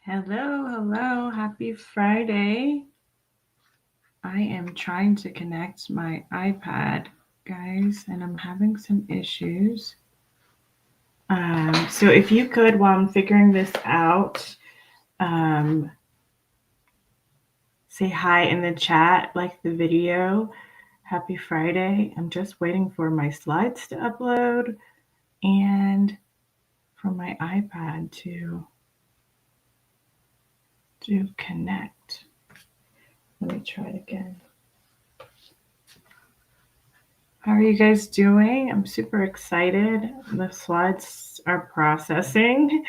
Hello. Happy Friday. I am trying to connect my iPad, guys, and I'm having some issues. So if you could, while I'm figuring this out, um, say hi in the chat, like the video. Happy Friday. I'm just waiting for my slides to upload and for my iPad to connect. Let me try it again. How are you guys doing? I'm super excited. The slides are processing,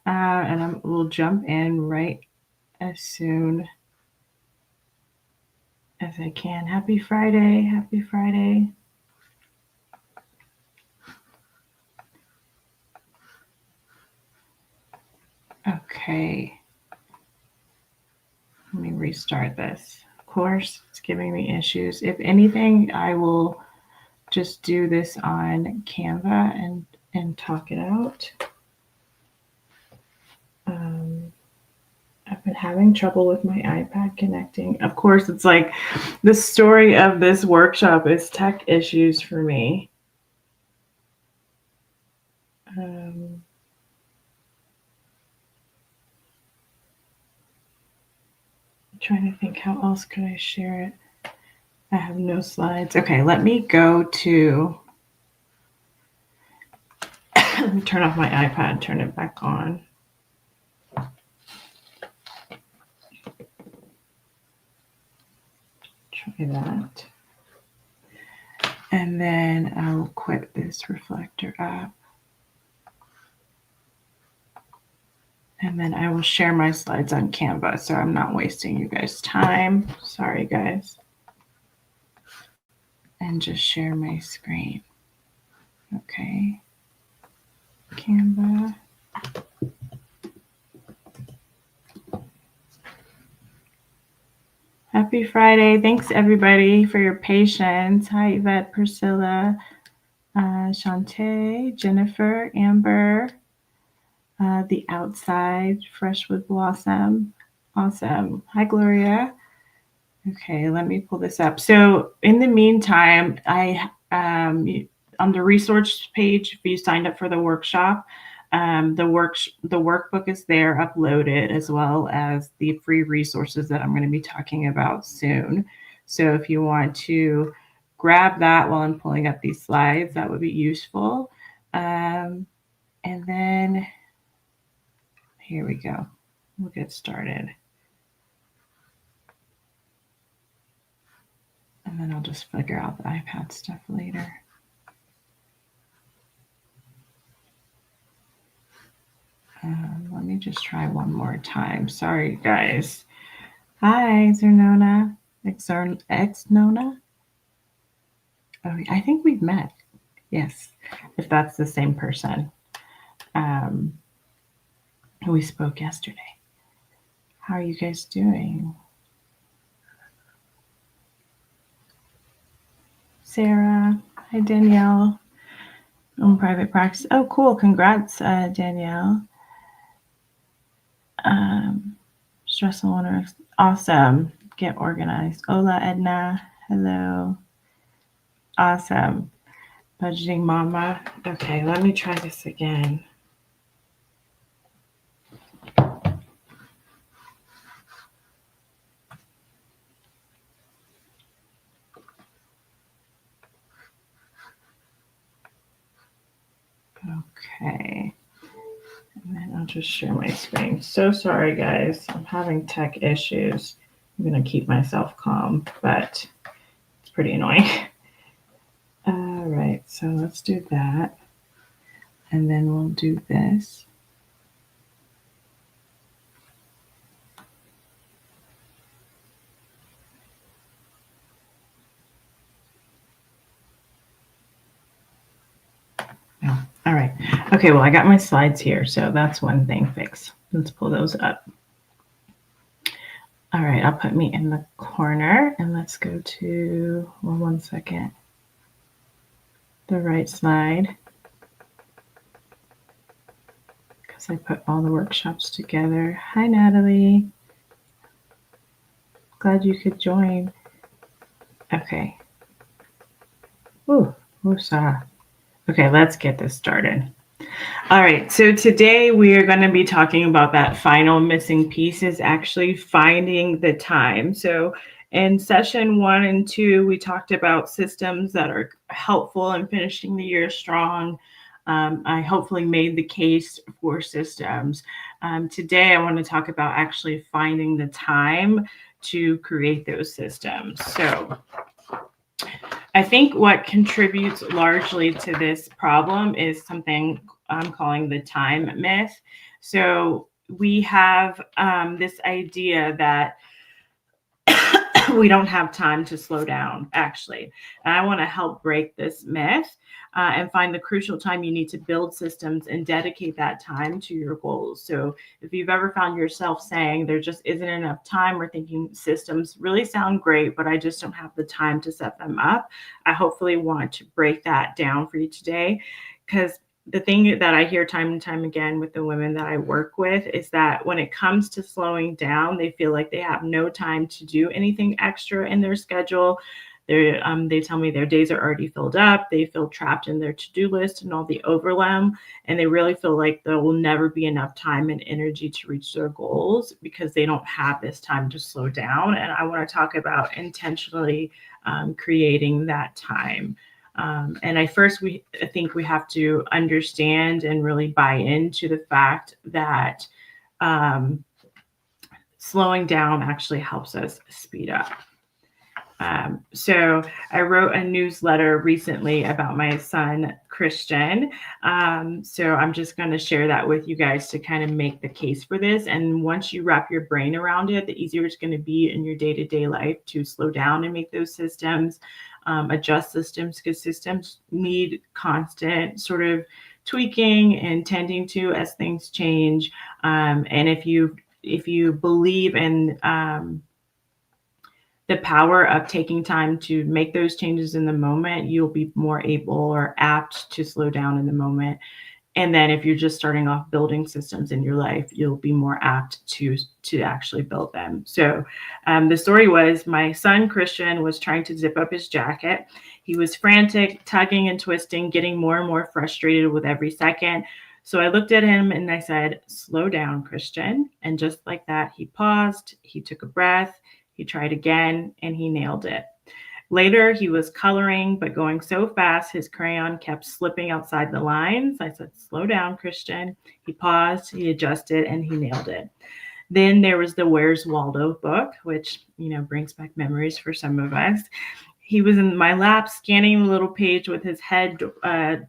and we'll jump in right as soon as I can. Happy Friday. Happy Friday. Okay. Let me restart this. Of course, it's giving me issues. If anything, I will just do this on Canva and talk it out. I've been having trouble with my iPad connecting. Of course, it's like the story of this workshop is tech issues for me. Um, I'm trying to think how else could I share it. I have no slides. Okay, let me go to. Let me turn off my iPad, turn it back on. Try that. And then I'll quit this Reflector app. And then I will share my slides on Canva so I'm not wasting you guys' time. Sorry, guys. And just share my screen. Okay. Canva. Happy Friday. Thanks, everybody, for your patience. Hi, Yvette, Priscilla, Shantae, Jennifer, Amber, The Outside, Freshwood Blossom. Awesome. Hi, Gloria. Okay, let me pull this up. So in the meantime, on the resource page, if you signed up for the workshop, the workbook is there uploaded, as well as the free resources that I'm going to be talking about soon. So if you want to grab that while I'm pulling up these slides, that would be useful. And then here we go. We'll get started. And then I'll just figure out the iPad stuff later. Let me just try one more time. Sorry, guys. Hi, Zernona. Xnona. Oh, I think we've met. Yes, if that's the same person. We spoke yesterday. How are you guys doing? Sarah. Hi, Danielle. On private practice. Oh, cool. Congrats, Danielle. Stressful owners. Awesome. Get organized. Hola, Edna. Hello. Awesome. Budgeting Mama. Okay, let me try this again. Okay. And then I'll just share my screen. So sorry, guys. I'm having tech issues. I'm going to keep myself calm, but it's pretty annoying. All right, so let's do that. And then we'll do this. Oh, all right. Okay, well, I got my slides here, so that's one thing fixed. Let's pull those up. All right, I'll put me in the corner and let's go to, well, 1 second, the right slide. because I put all the workshops together. Hi, Natalie. Glad you could join. Okay. Ooh, woosah. Okay, let's get this started. All right, so today we are going to be talking about that final missing piece is actually finding the time. So in session 1 and 2, we talked about systems that are helpful in finishing the year strong. I hopefully made the case for systems. Today, I want to talk about actually finding the time to create those systems. So I think what contributes largely to this problem is something I'm calling the time myth. So we have this idea that we don't have time to slow down, actually. And I want to help break this myth and find the crucial time you need to build systems and dedicate that time to your goals. So if you've ever found yourself saying there just isn't enough time, or thinking systems really sound great, but I just don't have the time to set them up, I hopefully want to break that down for you today. Because the thing that I hear time and time again with the women that I work with is that when it comes to slowing down, they feel like they have no time to do anything extra in their schedule. They tell me their days are already filled up. They feel trapped in their to-do list and all the overwhelm, and they really feel like there will never be enough time and energy to reach their goals because they don't have this time to slow down. And I want to talk about intentionally creating that time. And I think we have to understand and really buy into the fact that slowing down actually helps us speed up. So I wrote a newsletter recently about my son, Christian. So I'm just going to share that with you guys to kind of make the case for this. And once you wrap your brain around it, the easier it's going to be in your day-to-day life to slow down and make those systems, adjust systems, because systems need constant sort of tweaking and tending to as things change. And if you believe in the power of taking time to make those changes in the moment, you'll be more able or apt to slow down in the moment. And then if you're just starting off building systems in your life, you'll be more apt to actually build them. So the story was, my son Christian was trying to zip up his jacket. He was frantic, tugging and twisting, getting more and more frustrated with every second. So I looked at him and I said, "Slow down, Christian." And just like that, he paused, he took a breath, he tried again, and he nailed it. Later, he was coloring, but going so fast, his crayon kept slipping outside the lines. I said, "Slow down, Christian." He paused, he adjusted, and he nailed it. Then there was the Where's Waldo book, which, brings back memories for some of us. He was in my lap, scanning the little page with his head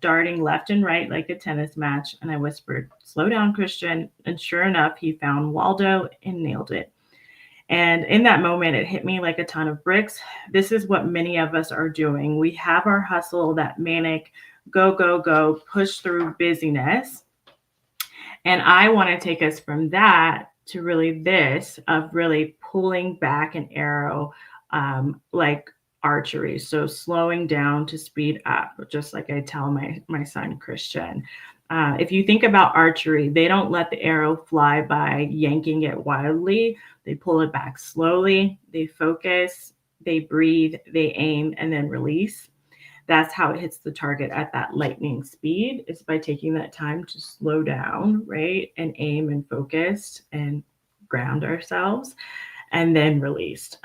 darting left and right like a tennis match. And I whispered, "Slow down, Christian." And sure enough, he found Waldo and nailed it. And in that moment, it hit me like a ton of bricks. This is what many of us are doing. We have our hustle, that manic go, go, go, push through busyness. And I want to take us from that to really this of really pulling back an arrow, like archery. So slowing down to speed up, just like I tell my son Christian. If you think about archery, they don't let the arrow fly by yanking it wildly. They pull it back slowly, they focus, they breathe, they aim, and then release. That's how it hits the target at that lightning speed, is by taking that time to slow down, right? And aim and focus and ground ourselves, and then released.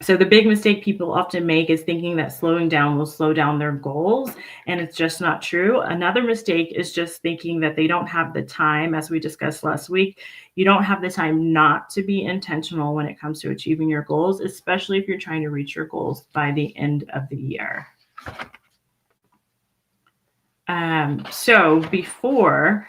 So the big mistake people often make is thinking that slowing down will slow down their goals, and it's just not true. Another mistake is just thinking that they don't have the time, as we discussed last week. You don't have the time not to be intentional when it comes to achieving your goals, especially if you're trying to reach your goals by the end of the year. So before,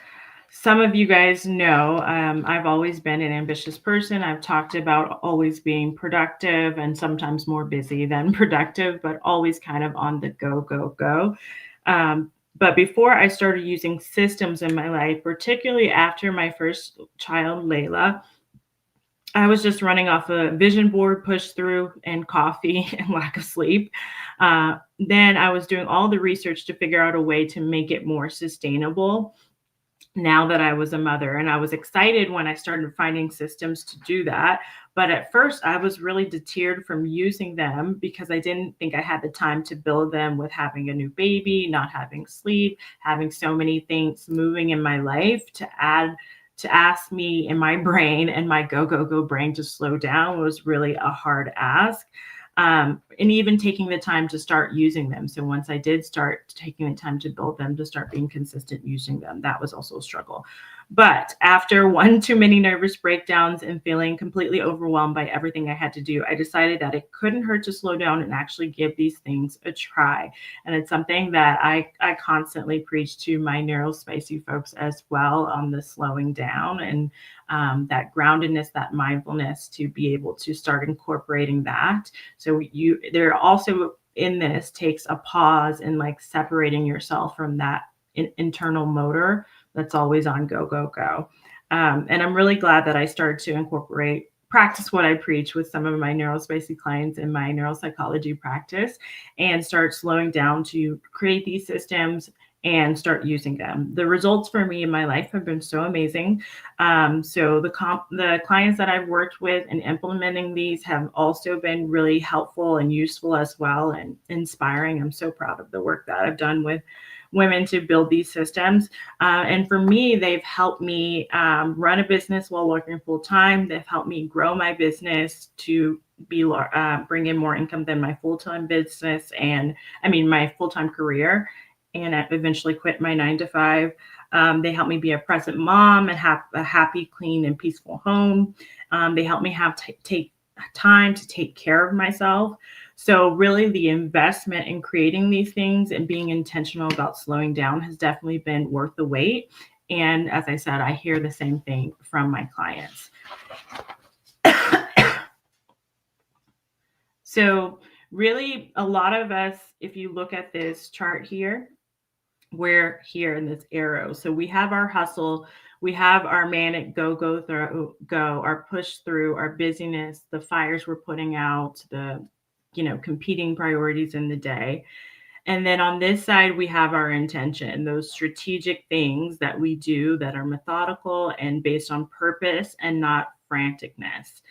some of you guys know, I've always been an ambitious person. I've talked about always being productive and sometimes more busy than productive, but always kind of on the go, go, go. But before I started using systems in my life, particularly after my first child, Layla, I was just running off a vision board, push through, and coffee and lack of sleep. Then I was doing all the research to figure out a way to make it more sustainable. now that I was a mother. And I was excited when I started finding systems to do that. But at first, I was really deterred from using them because I didn't think I had the time to build them with having a new baby, not having sleep, having so many things moving in my life to ask me in my brain and my go brain to slow down was really a hard ask. And even taking the time to start using them. So once I did start taking the time to build them, to start being consistent using them, that was also a struggle. But after one too many nervous breakdowns and feeling completely overwhelmed by everything I had to do, I decided that it couldn't hurt to slow down and actually give these things a try. And it's something that I constantly preach to my neurospicy folks as well on the slowing down and that groundedness, that mindfulness, to be able to start incorporating that. So there also in this takes a pause and like separating yourself from that internal motor that's always on go, go, go. And I'm really glad that I started to practice what I preach with some of my neurospicy clients in my neuropsychology practice and start slowing down to create these systems and start using them. The results for me in my life have been so amazing. So the clients that I've worked with and implementing these have also been really helpful and useful as well and inspiring. I'm so proud of the work that I've done with women to build these systems. And for me, they've helped me run a business while working full time. They've helped me grow my business to bring in more income than my full-time business my full-time career. And I eventually quit my 9 to 5. They helped me be a present mom and have a happy, clean, and peaceful home. They helped me take time to take care of myself. So really the investment in creating these things and being intentional about slowing down has definitely been worth the wait. And as I said, I hear the same thing from my clients. So really a lot of us, if you look at this chart here, we're here in this arrow. So we have our hustle, we have our manic go, our push through, our busyness, the fires we're putting out, the competing priorities in the day. And then on this side, we have our intention, those strategic things that we do that are methodical and based on purpose and not franticness.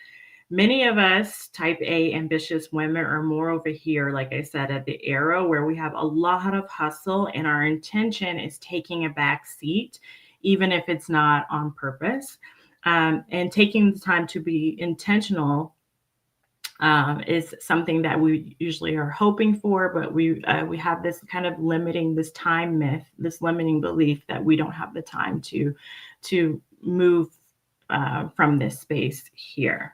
Many of us, type A ambitious women, are more over here, like I said, at the arrow, where we have a lot of hustle and our intention is taking a back seat, even if it's not on purpose. And taking the time to be intentional is something that we usually are hoping for, but we have this kind of this time myth, this limiting belief that we don't have the time to move from this space here.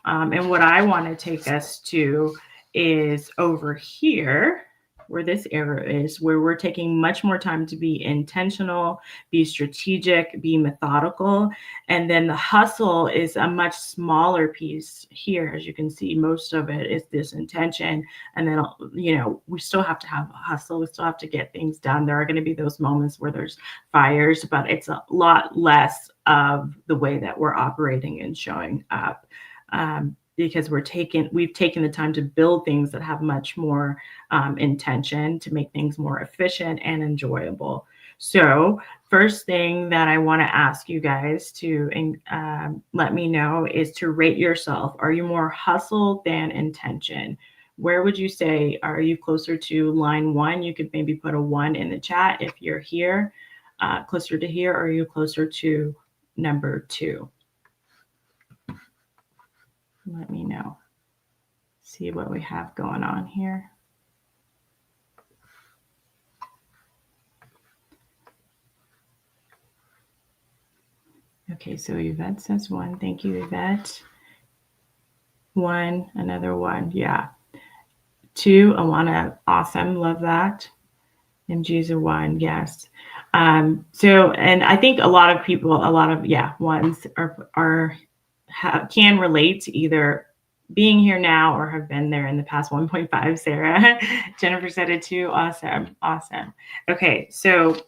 And what I want to take us to is over here, where this arrow is, where we're taking much more time to be intentional, be strategic, be methodical. And then the hustle is a much smaller piece here. As you can see, most of it is this intention. And then, we still have to have a hustle. We still have to get things done. There are going to be those moments where there's fires, but it's a lot less of the way that we're operating and showing up. Because we've taken the time to build things that have much more intention to make things more efficient and enjoyable. So first thing that I want to ask you guys to let me know is to rate yourself. Are you more hustle than intention? Where would you say, are you closer to line 1? You could maybe put a 1 in the chat if you're here, closer to here, or are you closer to number 2? Let me know. See what we have going on here. Okay, so Yvette says 1. Thank you, Yvette. 1, another 1. Yeah. 2, Alana, awesome. Love that. MG's a 1. Yes. So, and I think a lot of people, ones can relate to either being here now or have been there in the past. 1.5, Sarah. Jennifer said it too. Awesome. Okay, so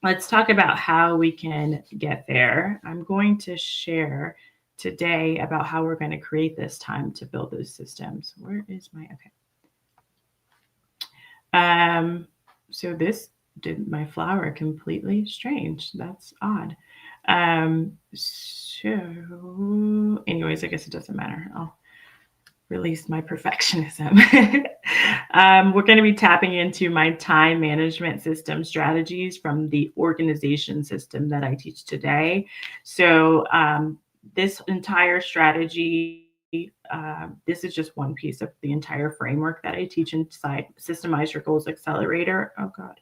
let's talk about how we can get there. I'm going to share today about how we're going to create this time to build those systems. Where is my, okay. So did my flower completely strange. That's odd. So anyways, I guess it doesn't matter. I'll release my perfectionism. We're going to be tapping into my time management system strategies from the organization system that I teach today. So this entire strategy, this is just one piece of the entire framework that I teach inside Systemize Your Goals Accelerator. Oh God.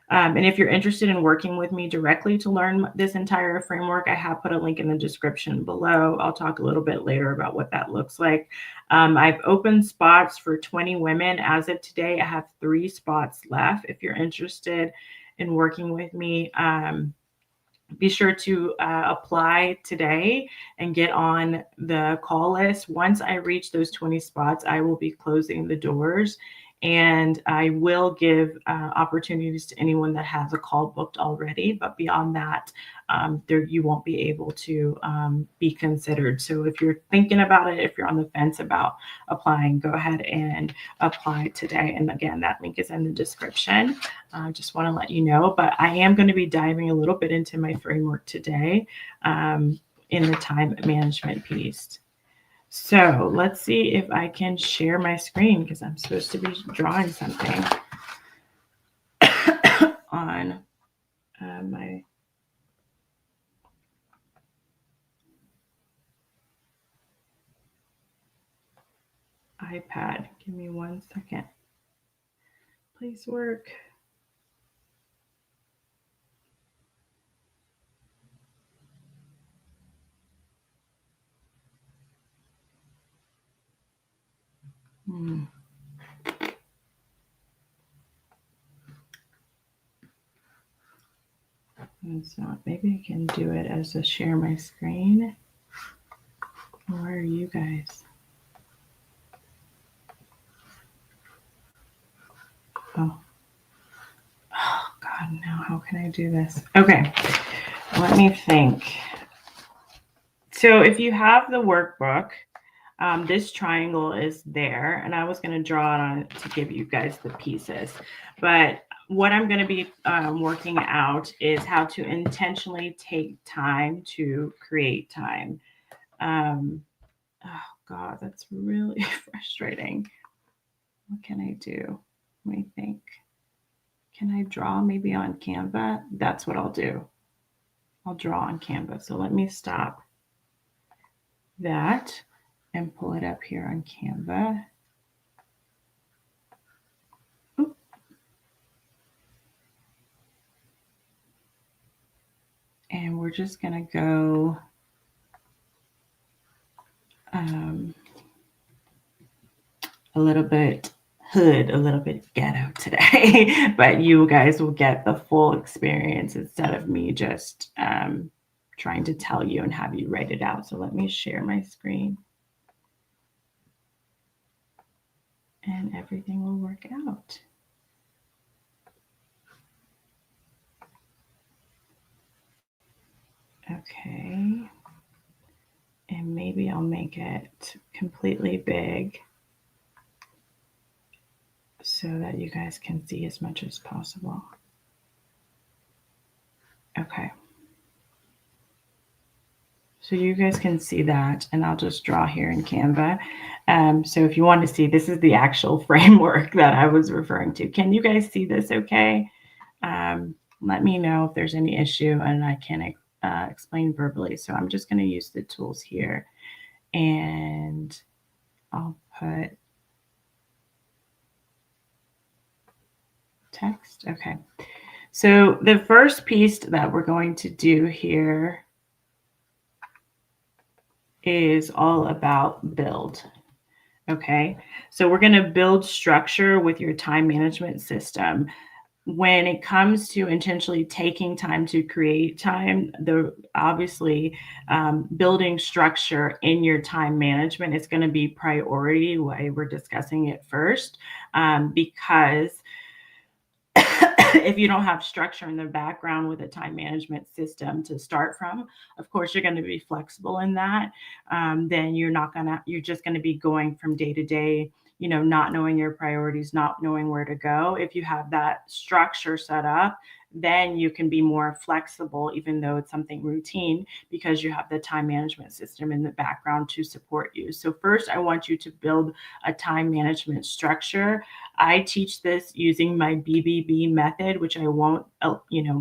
And if you're interested in working with me directly to learn this entire framework, I have put a link in the description below. I'll talk a little bit later about what that looks like. I've opened spots for 20 women. As of today, I have 3 spots left. If you're interested in working with me, be sure to apply today and get on the call list. Once I reach those 20 spots, I will be closing the doors, and I will give opportunities to anyone that has a call booked already. But beyond that, you won't be able to be considered. So if you're thinking about it, if you're on the fence about applying, go ahead and apply today. And again, that link is in the description. I just want to let you know, but I am going to be diving a little bit into my framework today in the time management piece. So let's see if I can share my screen, because I'm supposed to be drawing something on my iPad. Give me 1 second. Please work. It's not. Maybe I can do it as a share my screen. Where are you guys? Oh. Oh, God, now how can I do this? Okay, let me think. So if you have the workbook, this triangle is there, and I was going to draw it on to give you guys the pieces. But what I'm going to be working out is how to intentionally take time to create time. Oh, God, that's really frustrating. What can I do? Let me think. Can I draw maybe on Canva? That's what I'll do. I'll draw on Canva. So let me stop that and pull it up here on Canva. Oop. And we're just going to go a little bit hood, a little bit ghetto today, but you guys will get the full experience instead of me just trying to tell you and have you write it out. So let me share my screen and everything will work out. Okay. And maybe I'll make it completely big so that you guys can see as much as possible. Okay. So you guys can see that, and I'll just draw here in Canva. So if you want to see, this is the actual framework that I was referring to. Can you guys see this okay? Let me know if there's any issue and I can explain verbally. So I'm just going to use the tools here, and I'll put text. Okay. So the first piece that we're going to do here is all about build. Okay. So we're going to build structure with your time management system. When it comes to intentionally taking time to create time, obviously building structure in your time management is going to be priority. Why we're discussing it first, because if you don't have structure in the background with a time management system to start from, of course, you're going to be flexible in that. Then you're just going to be going from day to day. not knowing your priorities, not knowing where to go. If you have that structure set up, then you can be more flexible, even though it's something routine, because you have the time management system in the background to support you. So, first, I want you to build a time management structure. I teach this using my BBB method, which I won't,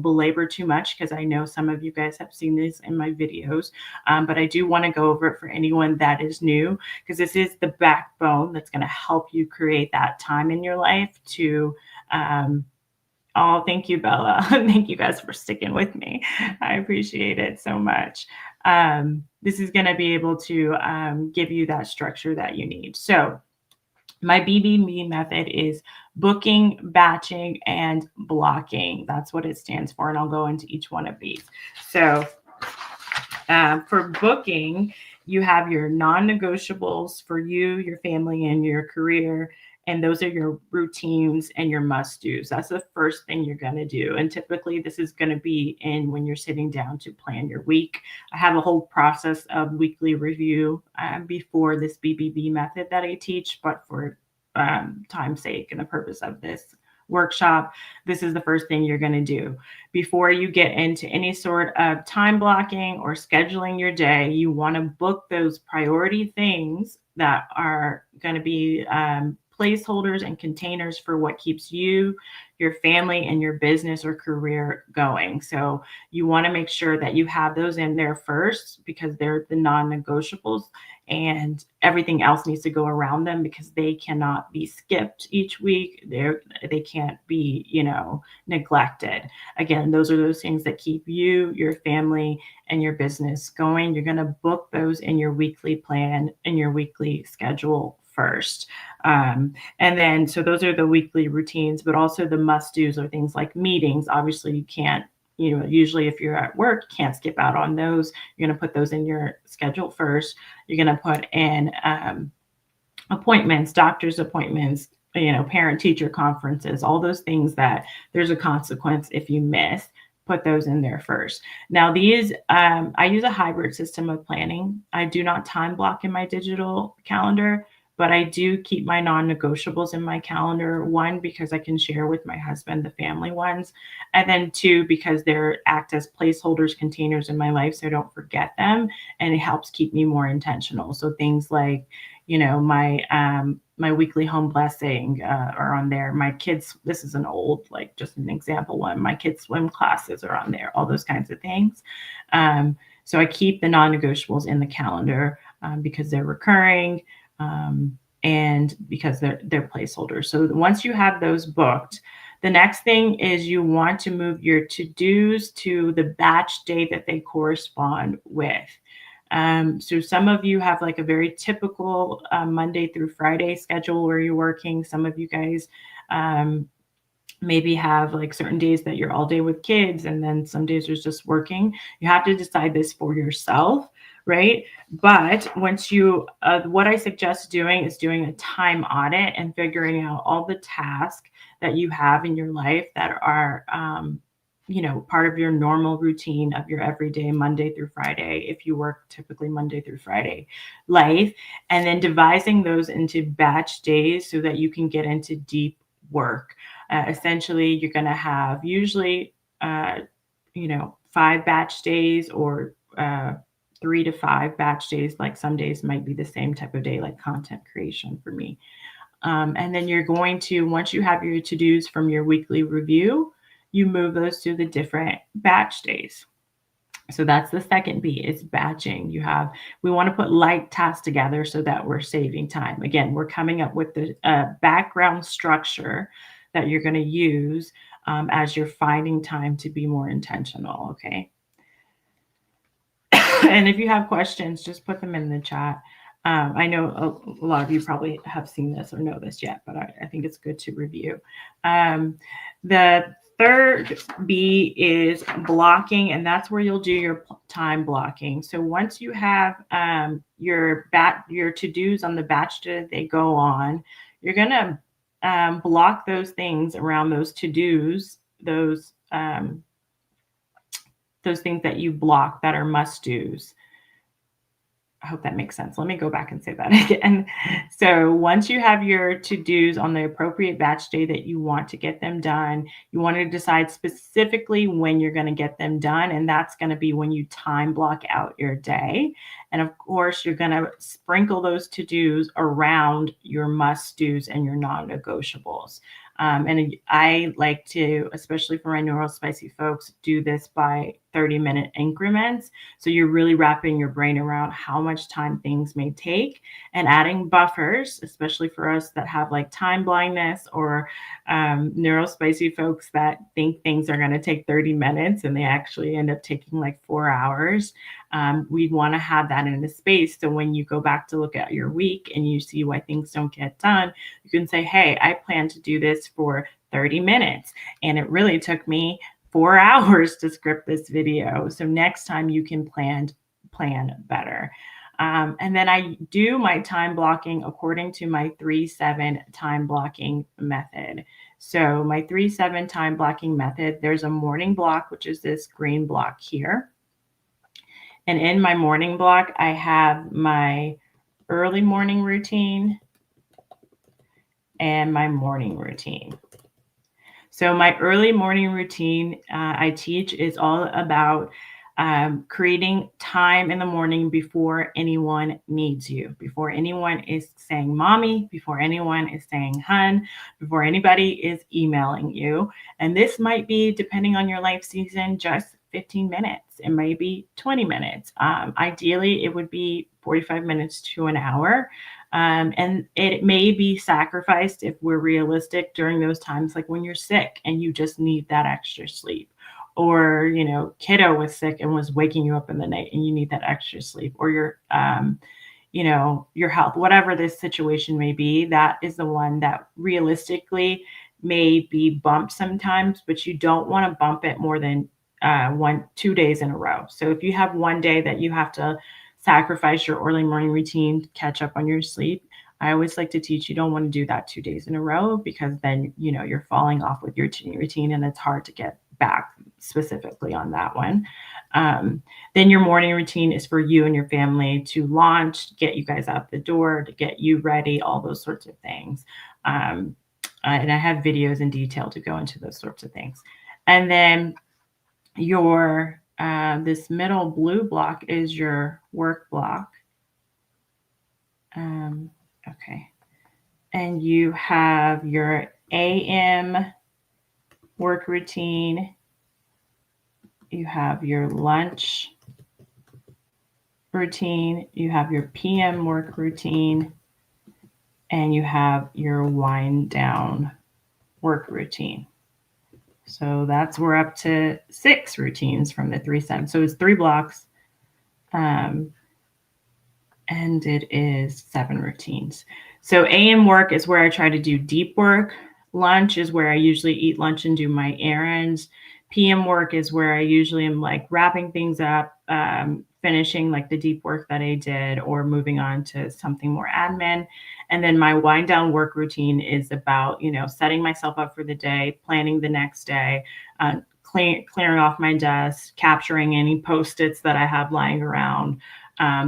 belabor too much because I know some of you guys have seen this in my videos. But I do want to go over it for anyone that is new, because this is the backbone that's going to help you create that time in your life to, oh, thank you, Bella. Thank you guys for sticking with me. I appreciate it so much. This is going to be able to give you that structure that you need. So, my BBB method is booking, batching, and blocking. That's what it stands for. And I'll go into each one of these. So, for booking, you have your non-negotiables for you, your family, and your career. And those are your routines and your must-dos. That's the first thing you're going to do. And typically, this is going to be in when you're sitting down to plan your week. I have a whole process of weekly review before this BBB method that I teach, but for time's sake and the purpose of this workshop, this is the first thing you're going to do. Before you get into any sort of time blocking or scheduling your day, you want to book those priority things that are going to be placeholders and containers for what keeps you, your family, and your business or career going. So you want to make sure that you have those in there first, because they're the non-negotiables, and everything else needs to go around them because they cannot be skipped each week. They can't be, neglected. Again, those are those things that keep you, your family, and your business going. You're going to book those in your weekly plan, in your weekly schedule first. And then, so those are the weekly routines, but also the must-dos are things like meetings. Obviously, you can't, usually if you're at work, you can't skip out on those. You're going to put those in your schedule first. You're going to put in appointments, doctor's appointments, parent-teacher conferences, all those things that there's a consequence if you miss. Put those in there first. Now, these, I use a hybrid system of planning. I do not time block in my digital calendar, but I do keep my non-negotiables in my calendar. One, because I can share with my husband the family ones. And then two, because they act as placeholders, containers in my life, so I don't forget them. And it helps keep me more intentional. So things like, my weekly home blessing are on there. My kids, this is an old, just an example one. My kids' swim classes are on there, all those kinds of things. So I keep the non-negotiables in the calendar because they're recurring. And because they're placeholders. So once you have those booked, the next thing is you want to move your to-dos to the batch day that they correspond with. So some of you have a very typical Monday through Friday schedule where you're working. Some of you guys maybe have certain days that you're all day with kids, and then some days there's just working. You have to decide this for yourself, right? But once you, what I suggest doing is doing a time audit and figuring out all the tasks that you have in your life that are, part of your normal routine of your everyday Monday through Friday, if you work typically Monday through Friday life, and then devising those into batch days so that you can get into deep work. Essentially, you're going to have usually, 5 batch days or 3 to 5 batch days. Like some days might be the same type of day, like content creation for me. And then you're going to, once you have your to-dos from your weekly review, you move those to the different batch days. So that's the second B, is batching. We want to put light tasks together so that we're saving time. Again, we're coming up with the background structure that you're going to use as you're finding time to be more intentional, okay? And if you have questions, just put them in the chat. I know a lot of you probably have seen this or know this yet, but I think it's good to review. The third B is blocking, and that's where you'll do your time blocking. So once you have your to-dos on the batch that they go on, you're going to block those things around those to-dos, those things that you block that are must-dos. I hope that makes sense. Let me go back and say that again. So once you have your to-dos on the appropriate batch day that you want to get them done, you want to decide specifically when you're going to get them done. And that's going to be when you time block out your day. And of course, you're going to sprinkle those to-dos around your must-dos and your non-negotiables. And I like to, especially for my neurospicy folks, do this by 30-minute increments. So you're really wrapping your brain around how much time things may take and adding buffers, especially for us that have like time blindness or neurospicy folks that think things are going to take 30 minutes and they actually end up taking like 4 hours. We want to have that in the space. So when you go back to look at your week and you see why things don't get done, you can say, hey, I plan to do this for 30 minutes. And it really took me 4 hours to script this video. So next time you can plan better. And then I do my time blocking according to my 3-7 time blocking method. So my 3-7 time blocking method, there's a morning block, which is this green block here. And in my morning block, I have my early morning routine and my morning routine. So my early morning routine I teach is all about creating time in the morning before anyone needs you, before anyone is saying mommy, before anyone is saying hun, before anybody is emailing you. And this might be, depending on your life season, just 15 minutes. It may be 20 minutes. Ideally, it would be 45 minutes to an hour. And it may be sacrificed if we're realistic during those times, like when you're sick and you just need that extra sleep, or kiddo was sick and was waking you up in the night and you need that extra sleep, or your health, whatever this situation may be. That is the one that realistically may be bumped sometimes, but you don't want to bump it more than 2 days in a row. So if you have one day that you have to sacrifice your early morning routine to catch up on your sleep, I always like to teach you don't want to do that 2 days in a row, because then you're falling off with your routine and it's hard to get back specifically on that one. Then your morning routine is for you and your family to launch, get you guys out the door, to get you ready, all those sorts of things. And I have videos in detail to go into those sorts of things. And then your this middle blue block is your work block. Okay. And you have your AM work routine. You have your lunch routine. You have your PM work routine. And you have your wind down work routine. So we're up to 6 routines from the 3-7. So it's 3 blocks. And it is 7 routines. So AM work is where I try to do deep work. Lunch is where I usually eat lunch and do my errands. PM work is where I usually am like wrapping things up, finishing like the deep work that I did, or moving on to something more admin. And then my wind down work routine is about, setting myself up for the day, planning the next day, clearing off my desk, capturing any Post-its that I have lying around.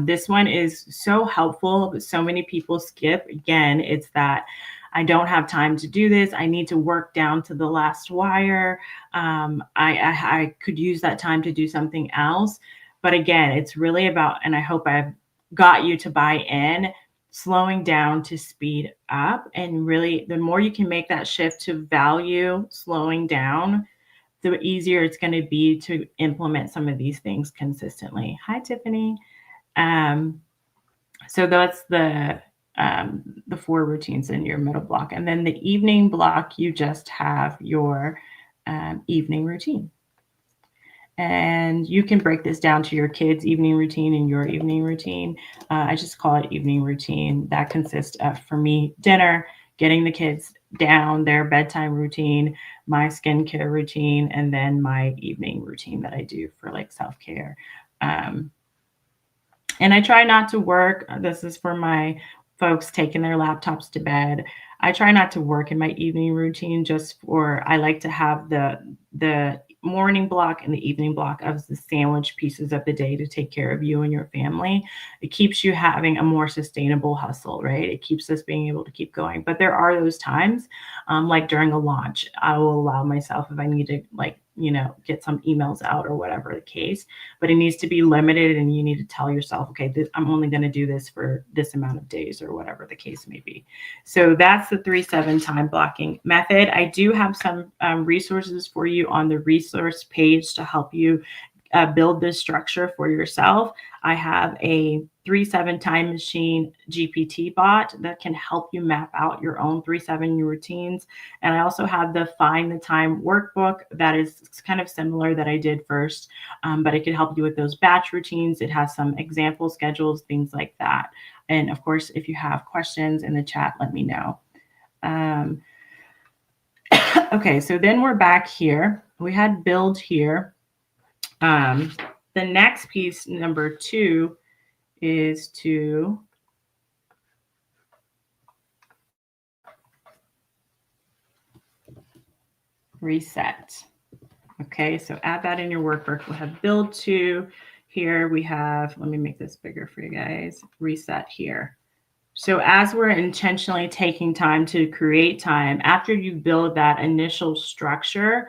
This one is so helpful, but so many people skip. Again, it's that I don't have time to do this. I need to work down to the last wire. I could use that time to do something else. But again, it's really about, and I hope I've got you to buy in, slowing down to speed up. And really, the more you can make that shift to value slowing down, the easier it's going to be to implement some of these things consistently. Hi, Tiffany. So that's the 4 routines in your middle block. And then the evening block, you just have your evening routine. And you can break this down to your kids' evening routine and your evening routine. I just call it evening routine. That consists of, for me, dinner, getting the kids down, their bedtime routine, my skincare routine, and then my evening routine that I do for like self-care. And I try not to work. This is for my folks taking their laptops to bed. I try not to work in my evening routine, I like to have morning block and the evening block as the sandwich pieces of the day to take care of you and your family. It keeps you having a more sustainable hustle, right? It keeps us being able to keep going. But there are those times, like during a launch, I will allow myself if I need to, like, get some emails out or whatever the case, but it needs to be limited, and you need to tell yourself, okay, I'm only going to do this for this amount of days or whatever the case may be. So that's the 3-7 time blocking method. I do have some resources for you on the resource page to help you build this structure for yourself. I have a 3-7 time machine GPT bot that can help you map out your own 3-7 routines. And I also have the Find the Time workbook that is kind of similar that I did first, but it can help you with those batch routines. It has some example schedules, things like that. And of course, if you have questions in the chat, let me know. Okay, so then we're back here. We had build here. The next piece, number 2, is to reset. Okay, so add that in your workbook. We'll have build 2 here. We have, let me make this bigger for you guys, reset here. So as we're intentionally taking time to create time, after you build that initial structure,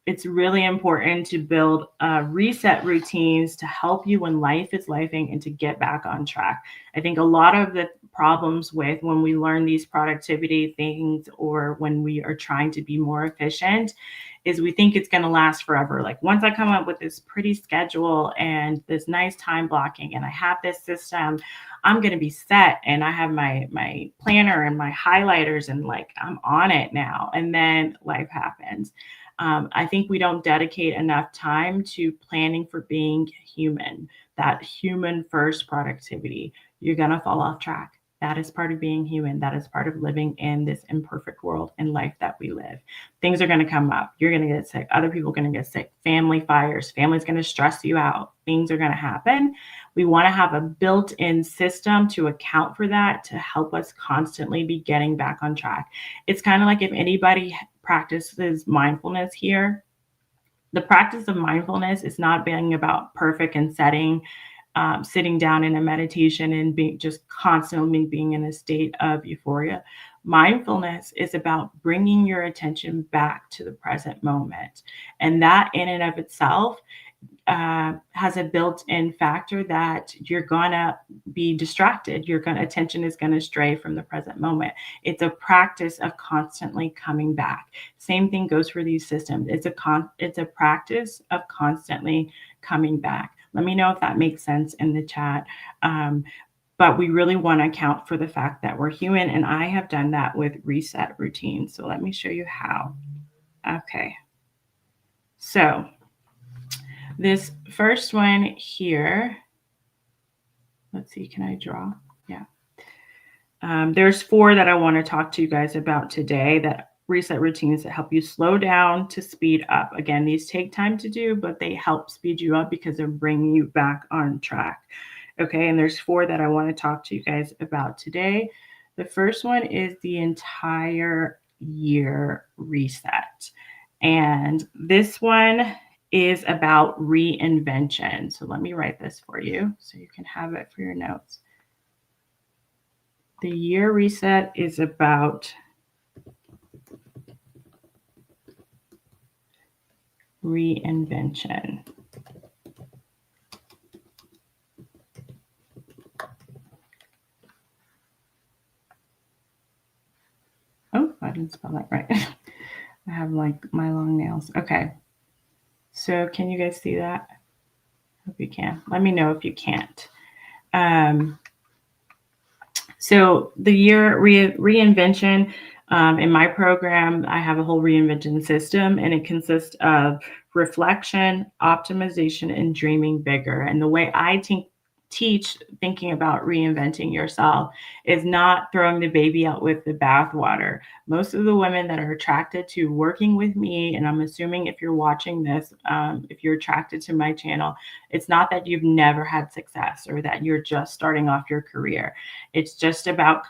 it's really important to build reset routines to help you when life is lifing and to get back on track. I think a lot of the problems with when we learn these productivity things or when we are trying to be more efficient is we think it's going to last forever. Like once I come up with this pretty schedule and this nice time blocking and I have this system, I'm going to be set and I have my planner and my highlighters and like I'm on it now. And then life happens. I think we don't dedicate enough time to planning for being human, that human first productivity. You're going to fall off track. That is part of being human. That is part of living in this imperfect world and life that we live. Things are going to come up. You're going to get sick. Other people are going to get sick. Family fires. Family's going to stress you out. Things are going to happen. We want to have a built-in system to account for that, to help us constantly be getting back on track. It's kind of like if anybody practices mindfulness here, the practice of mindfulness is not being about perfect and sitting down in a meditation and being just constantly being in a state of euphoria. Mindfulness is about bringing your attention back to the present moment. And that in and of itself has a built-in factor that you're gonna be distracted. Attention is gonna stray from the present moment. It's a practice of constantly coming back. Same thing goes for these systems. It's a practice of constantly coming back. Let me know if that makes sense in the chat. But we really want to account for the fact that we're human, and I have done that with reset routines. So let me show you how. Okay. So this first one here, let's see, can I draw? Yeah. There's 4 that I want to talk to you guys about today, that reset routines that help you slow down to speed up. Again, these take time to do, but they help speed you up because they're bringing you back on track. Okay, and there's 4 that I want to talk to you guys about today. The first one is the entire year reset. And this one is about reinvention. So let me write this for you so you can have it for your notes. The year reset is about reinvention. Oh, I didn't spell that right. I have like my long nails. Okay. So can you guys see that? Hope you can. Let me know if you can't. So the year reinvention, in my program, I have a whole reinvention system, and it consists of reflection, optimization, and dreaming bigger. And the way I teach thinking about reinventing yourself is not throwing the baby out with the bathwater. Most of the women that are attracted to working with me, and I'm assuming if you're watching this, if you're attracted to my channel, it's not that you've never had success or that you're just starting off your career. It's just about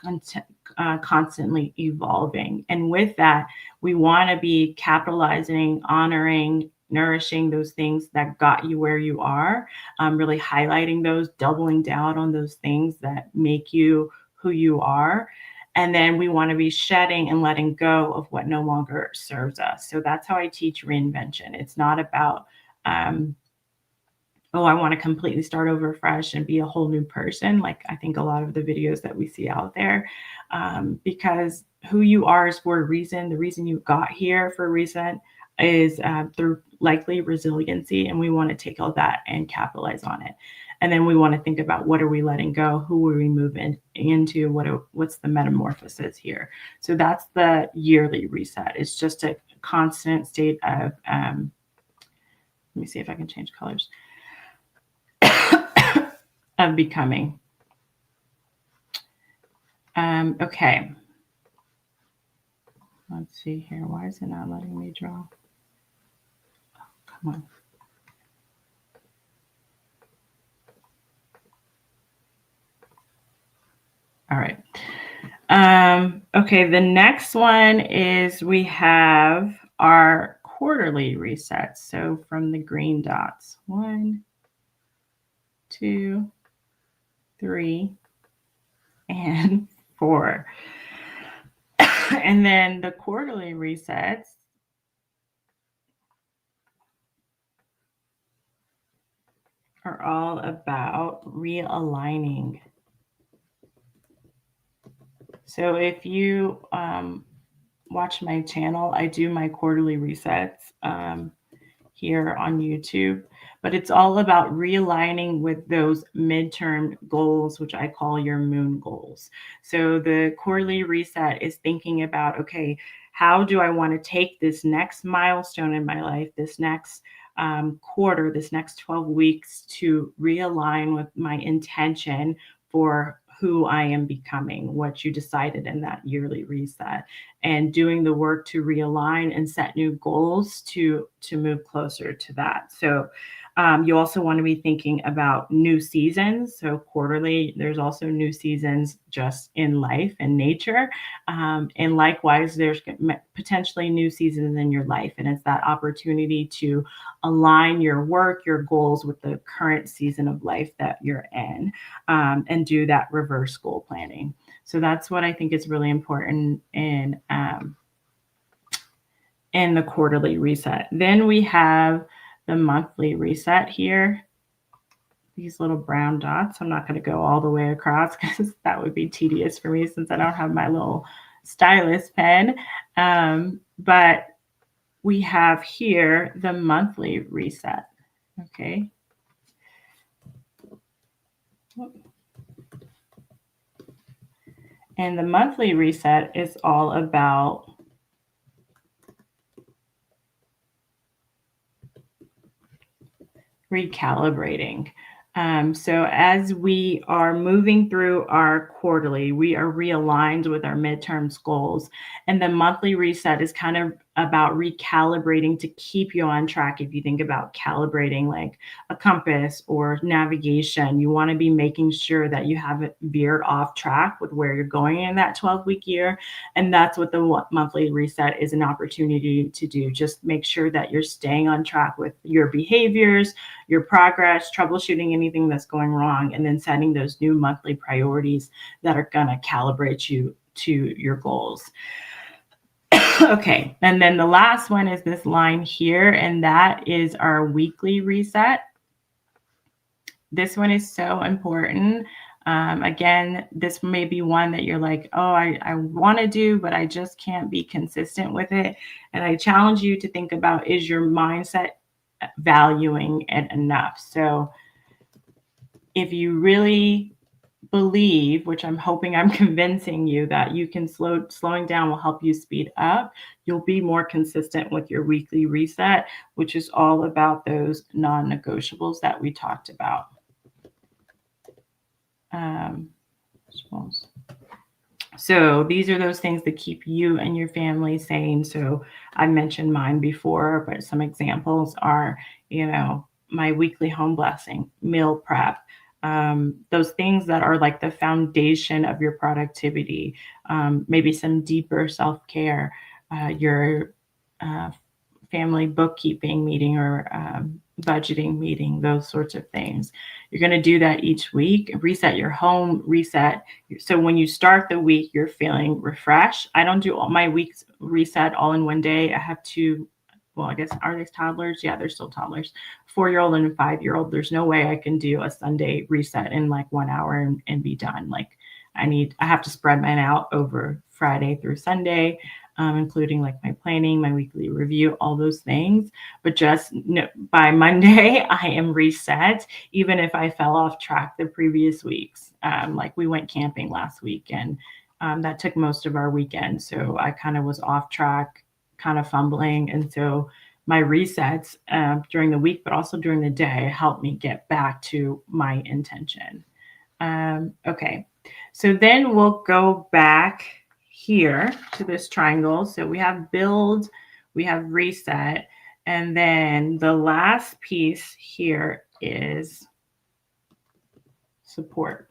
constantly evolving. And with that, we want to be capitalizing, honoring, nourishing those things that got you where you are, really highlighting those, doubling down on those things that make you who you are. And then we want to be shedding and letting go of what no longer serves us. So that's how I teach reinvention. It's not about, oh, I want to completely start over fresh and be a whole new person. Like I think a lot of the videos that we see out there, because who you are is for a reason. The reason you got here for a reason is through likely resiliency. And we want to take all that and capitalize on it. And then we want to think about what are we letting go? Who are we moving into? What's the metamorphosis here? So that's the yearly reset. It's just a constant state of, let me see if I can change colors, of becoming. Okay. Let's see here. Why is it not letting me draw? Oh, come on. All right. Okay, the next one is we have our quarterly resets. So from the green dots, 1, 2, 3, and 4. And then the quarterly resets are all about realigning. So if you watch my channel, I do my quarterly resets here on YouTube, but it's all about realigning with those midterm goals, which I call your moon goals. So the quarterly reset is thinking about, okay, how do I want to take this next milestone in my life, this next quarter, this next 12 weeks to realign with my intention for who I am becoming, what you decided in that yearly reset, and doing the work to realign and set new goals to move closer to that. So you also want to be thinking about new seasons. So quarterly, there's also new seasons just in life and nature. And likewise, there's potentially new seasons in your life. And it's that opportunity to align your work, your goals with the current season of life that you're in, and do that reverse goal planning. So that's what I think is really important in the quarterly reset. Then we have the monthly reset here. These little brown dots. I'm not going to go all the way across because that would be tedious for me since I don't have my little stylus pen. But we have here the monthly reset. Okay. And the monthly reset is all about recalibrating. So as we are moving through our quarterly, we are realigned with our midterms goals. And the monthly reset is kind of about recalibrating to keep you on track. If you think about calibrating like a compass or navigation, you want to be making sure that you haven't veered off track with where you're going in that 12-week year. And that's what the monthly reset is, an opportunity to do. Just make sure that you're staying on track with your behaviors, your progress, troubleshooting anything that's going wrong, and then setting those new monthly priorities that are going to calibrate you to your goals. Okay, and then the last one is this line here, and that is our weekly reset. This one is so important. Again, this may be one that you're like, oh, I want to do, but I just can't be consistent with it. And I challenge you to think about, is your mindset valuing it enough? So if you really believe, which I'm hoping I'm convincing you, that you can slowing down will help you speed up, you'll be more consistent with your weekly reset, which is all about those non-negotiables that we talked about. So these are those things that keep you and your family sane. So I mentioned mine before, but some examples are, my weekly home blessing, meal prep, those things that are like the foundation of your productivity, maybe some deeper self-care, your family bookkeeping meeting or budgeting meeting, those sorts of things. You're going to do that each week. Reset your home, reset. So when you start the week, you're feeling refreshed. I don't do all my weeks reset all in one day. I have two, well, I guess, are they toddlers? Yeah, they're still toddlers. 4-year-old and a 5-year-old. There's no way I can do a Sunday reset in like 1 hour and be done. Like I have to spread mine out over Friday through Sunday, including like my planning, my weekly review, all those things. But just by Monday, I am reset, even if I fell off track the previous weeks. Like we went camping last week, and that took most of our weekend. So I kind of was off track, kind of fumbling. And so my resets during the week, but also during the day, helped me get back to my intention. Okay, so then we'll go back here to this triangle. So we have build, we have reset, and then the last piece here is support.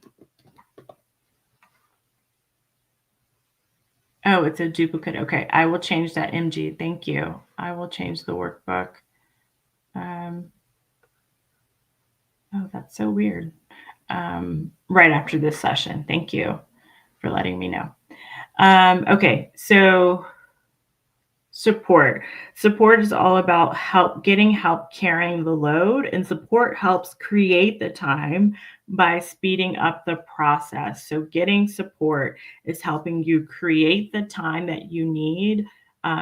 Oh, it's a duplicate. Okay, I will change that, MG. Thank you. I will change the workbook. Oh, that's so weird. Right after this session. Thank you for letting me know. Okay, so support. Support is all about getting help carrying the load, and support helps create the time by speeding up the process. So getting support is helping you create the time that you need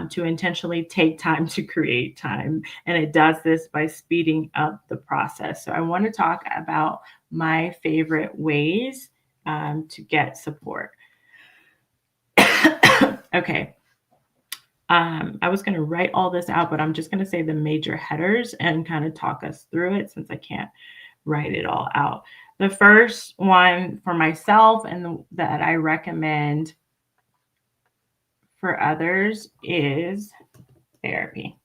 to intentionally take time to create time. And it does this by speeding up the process. So I want to talk about my favorite ways to get support. Okay. I was going to write all this out, but I'm just going to say the major headers and kind of talk us through it since I can't write it all out. The first one for myself and that I recommend for others is therapy.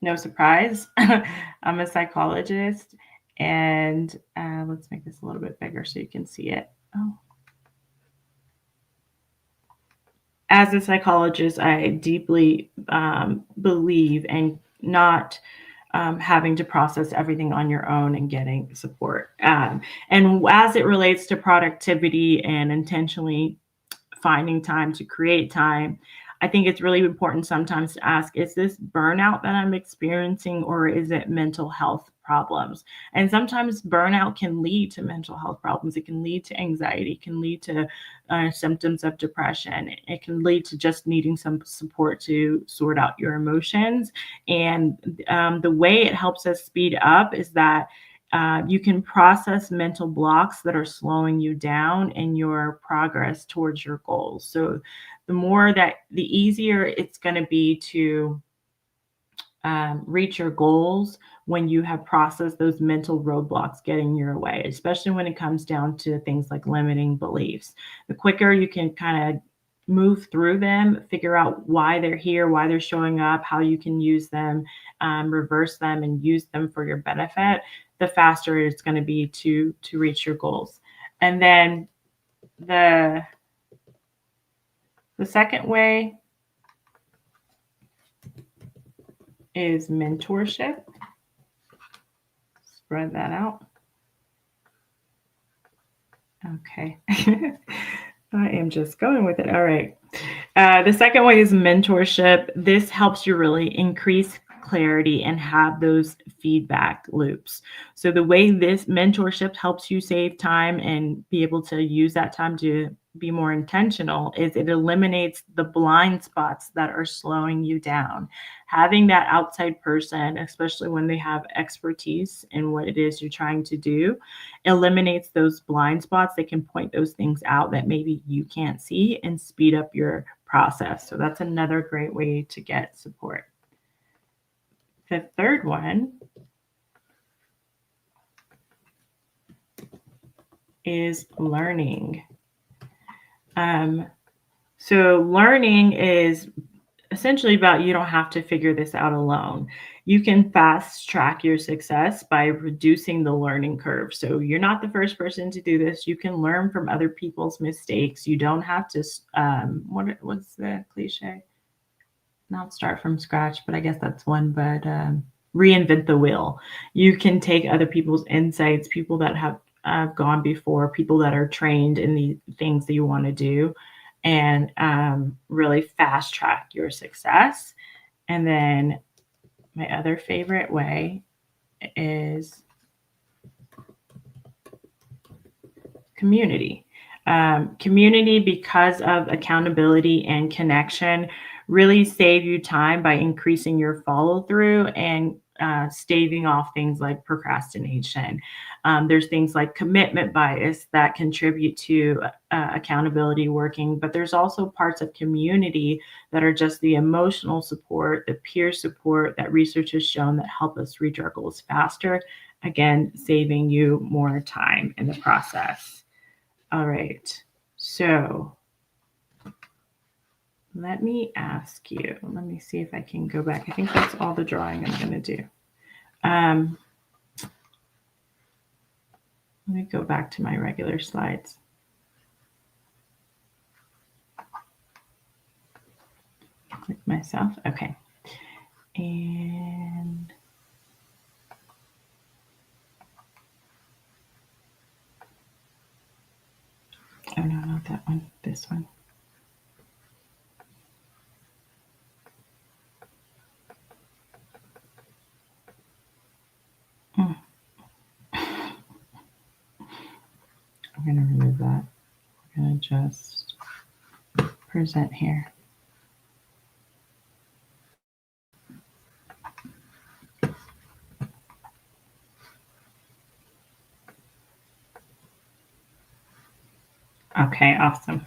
No surprise, I'm a psychologist, and let's make this a little bit bigger so you can see it. Oh. As a psychologist, I deeply believe in not having to process everything on your own and getting support. And as it relates to productivity and intentionally finding time to create time, I think it's really important sometimes to ask, is this burnout that I'm experiencing, or is it mental health problems? And sometimes burnout can lead to mental health problems. It can lead to anxiety, it can lead to symptoms of depression. It can lead to just needing some support to sort out your emotions. And the way it helps us speed up is that you can process mental blocks that are slowing you down in your progress towards your goals. So the easier it's going to be to reach your goals when you have processed those mental roadblocks getting your way, especially when it comes down to things like limiting beliefs. The quicker you can kind of move through them, figure out why they're here, why they're showing up, how you can use them, reverse them, and use them for your benefit, the faster it's going to be to reach your goals. And then the second way is mentorship. Spread that out. Okay. I am just going with it. All right. The second way is mentorship. This helps you really increase clarity and have those feedback loops. So the way this mentorship helps you save time and be able to use that time to be more intentional is it eliminates the blind spots that are slowing you down. Having that outside person, especially when they have expertise in what it is you're trying to do, eliminates those blind spots. They can point those things out that maybe you can't see and speed up your process. So that's another great way to get support. The third one is learning. So learning is essentially about you don't have to figure this out alone. You can fast track your success by reducing the learning curve. So you're not the first person to do this. You can learn from other people's mistakes. You don't have to, what's the cliche? not start from scratch, but I guess that's one, but reinvent the wheel. You can take other people's insights, people that have gone before, people that are trained in the things that you want to do, and really fast track your success. And then my other favorite way is community. Community, because of accountability and connection, really save you time by increasing your follow through and staving off things like procrastination. There's things like commitment bias that contribute to accountability working, but there's also parts of community that are just the emotional support, the peer support that research has shown that help us reach our goals faster. Again, saving you more time in the process. All right, so let me ask you, let me see if I can go back. I think that's all the drawing I'm going to do. Let me go back to my regular slides. Click myself, okay. And oh no, not that one, this one. I'm going to remove that. I'm going to just present here. Okay, awesome.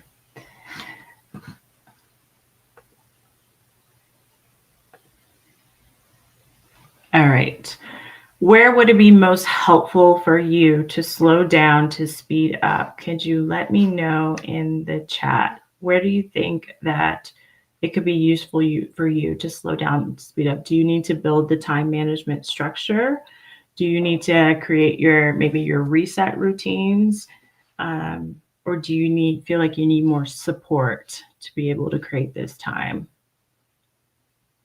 All right. Where would it be most helpful for you to slow down to speed up? Could you let me know in the chat? Where do you think that it could be useful for you to slow down and speed up? Do you need to build the time management structure? Do you need to create maybe your reset routines? Or do you feel like you need more support to be able to create this time?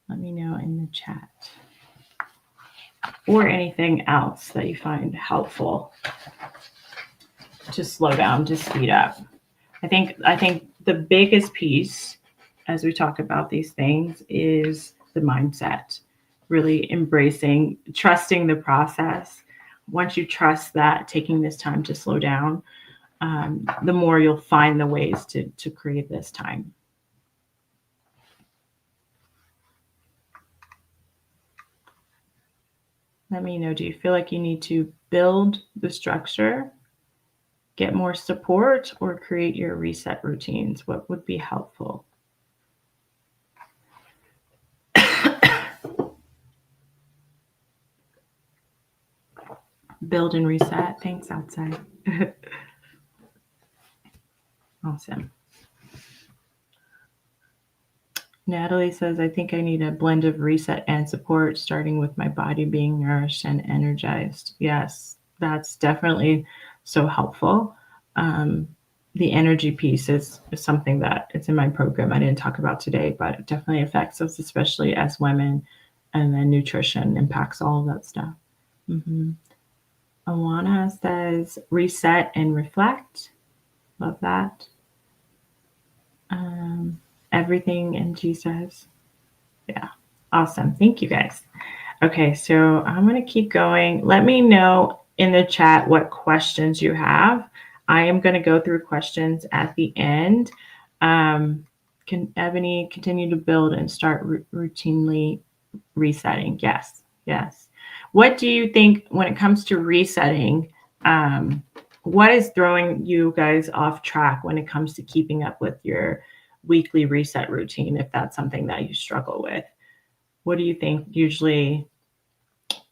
Let me know in the chat. Or anything else that you find helpful to slow down, to speed up. I think the biggest piece as we talk about these things is the mindset, really embracing, trusting the process. Once you trust that, taking this time to slow down, the more you'll find the ways to create this time. Let me know, do you feel like you need to build the structure, get more support, or create your reset routines? What would be helpful? Build and reset. Thanks, outside. Awesome. Natalie says, I think I need a blend of reset and support, starting with my body being nourished and energized. Yes, that's definitely so helpful. The energy piece is something that it's in my program. I didn't talk about today, but it definitely affects us, especially as women. And then nutrition impacts all of that stuff. Mm-hmm. Alana says, reset and reflect. Love that. Everything NG says. Yeah, awesome. Thank you guys. Okay, so I'm going to keep going. Let me know in the chat what questions you have. I am going to go through questions at the end. Can Ebony continue to build and start routinely resetting? Yes, yes. What do you think when it comes to resetting? What is throwing you guys off track when it comes to keeping up with your weekly reset routine, if that's something that you struggle with? What do you think usually